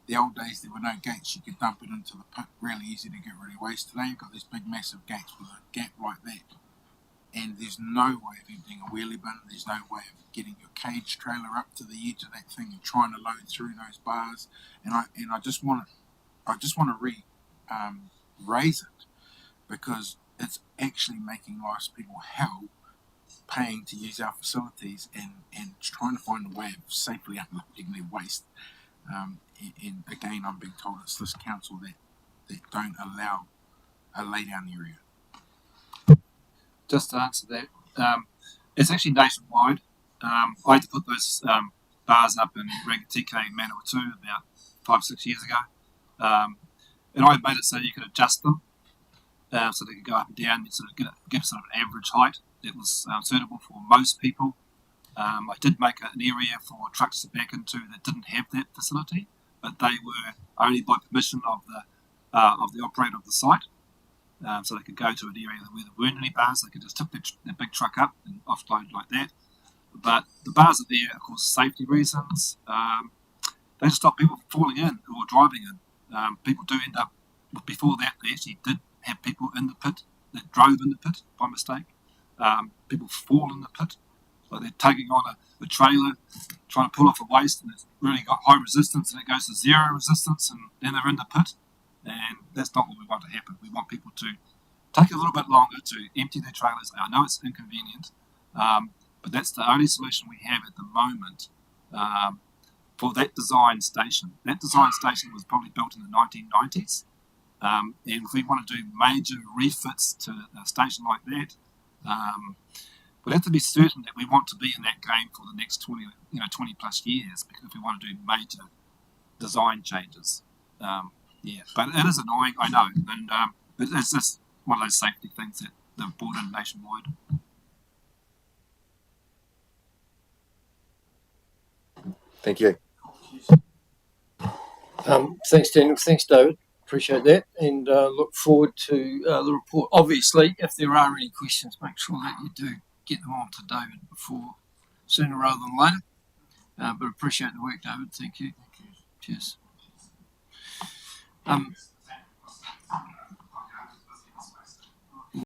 The old days there were no gates, you could dump it into the pit, really easy to get rid of waste. Today you've got these big massive gates with a gap like that, and there's no way of emptying a wheelie bin, there's no way of getting your cage trailer up to the edge of that thing and trying to load through those bars. And I just want to raise it, because it's actually making life's people hell paying to use our facilities and trying to find a way of safely unloading their waste. And again, I'm being told it's this council that don't allow a lay down area. Just to answer that, it's actually nationwide. I had to put those bars up in Rangitikei and Manawatu about 5-6 years ago, and I made it so you could adjust them, so they could go up and down and sort of get sort of an average height that was suitable for most people. I did make an area for trucks to back into that didn't have that facility, but they were only by permission of the operator of the site. So they could go to an area where there weren't any bars. They could just tip their big truck up and offload like that. But the bars are there, of course, safety reasons. They just stop people from falling in who are driving in. People do end up, before that, they actually did have people in the pit that drove in the pit by mistake. People fall in the pit. Like they're taking on a trailer, trying to pull off a waste, and it's really got high resistance, and it goes to zero resistance, and then they're in the pit. And that's not what we want to happen. We want people to take a little bit longer to empty their trailers. I know it's inconvenient, but that's the only solution we have at the moment for that design station. That design station was probably built in the 1990s, and if we want to do major refits to a station like that, we'll have to be certain that we want to be in that game for the next 20 plus years, because if we want to do major design changes. Yeah, but it is annoying, I know, and but it's just one of those safety things that they've brought in nationwide. Thank you. Thanks, Daniel. Thanks, David. Appreciate that, and look forward to the report. Obviously, if there are any questions, make sure that you do get them on to David sooner rather than later. But appreciate the work, David. Thank you. Cheers.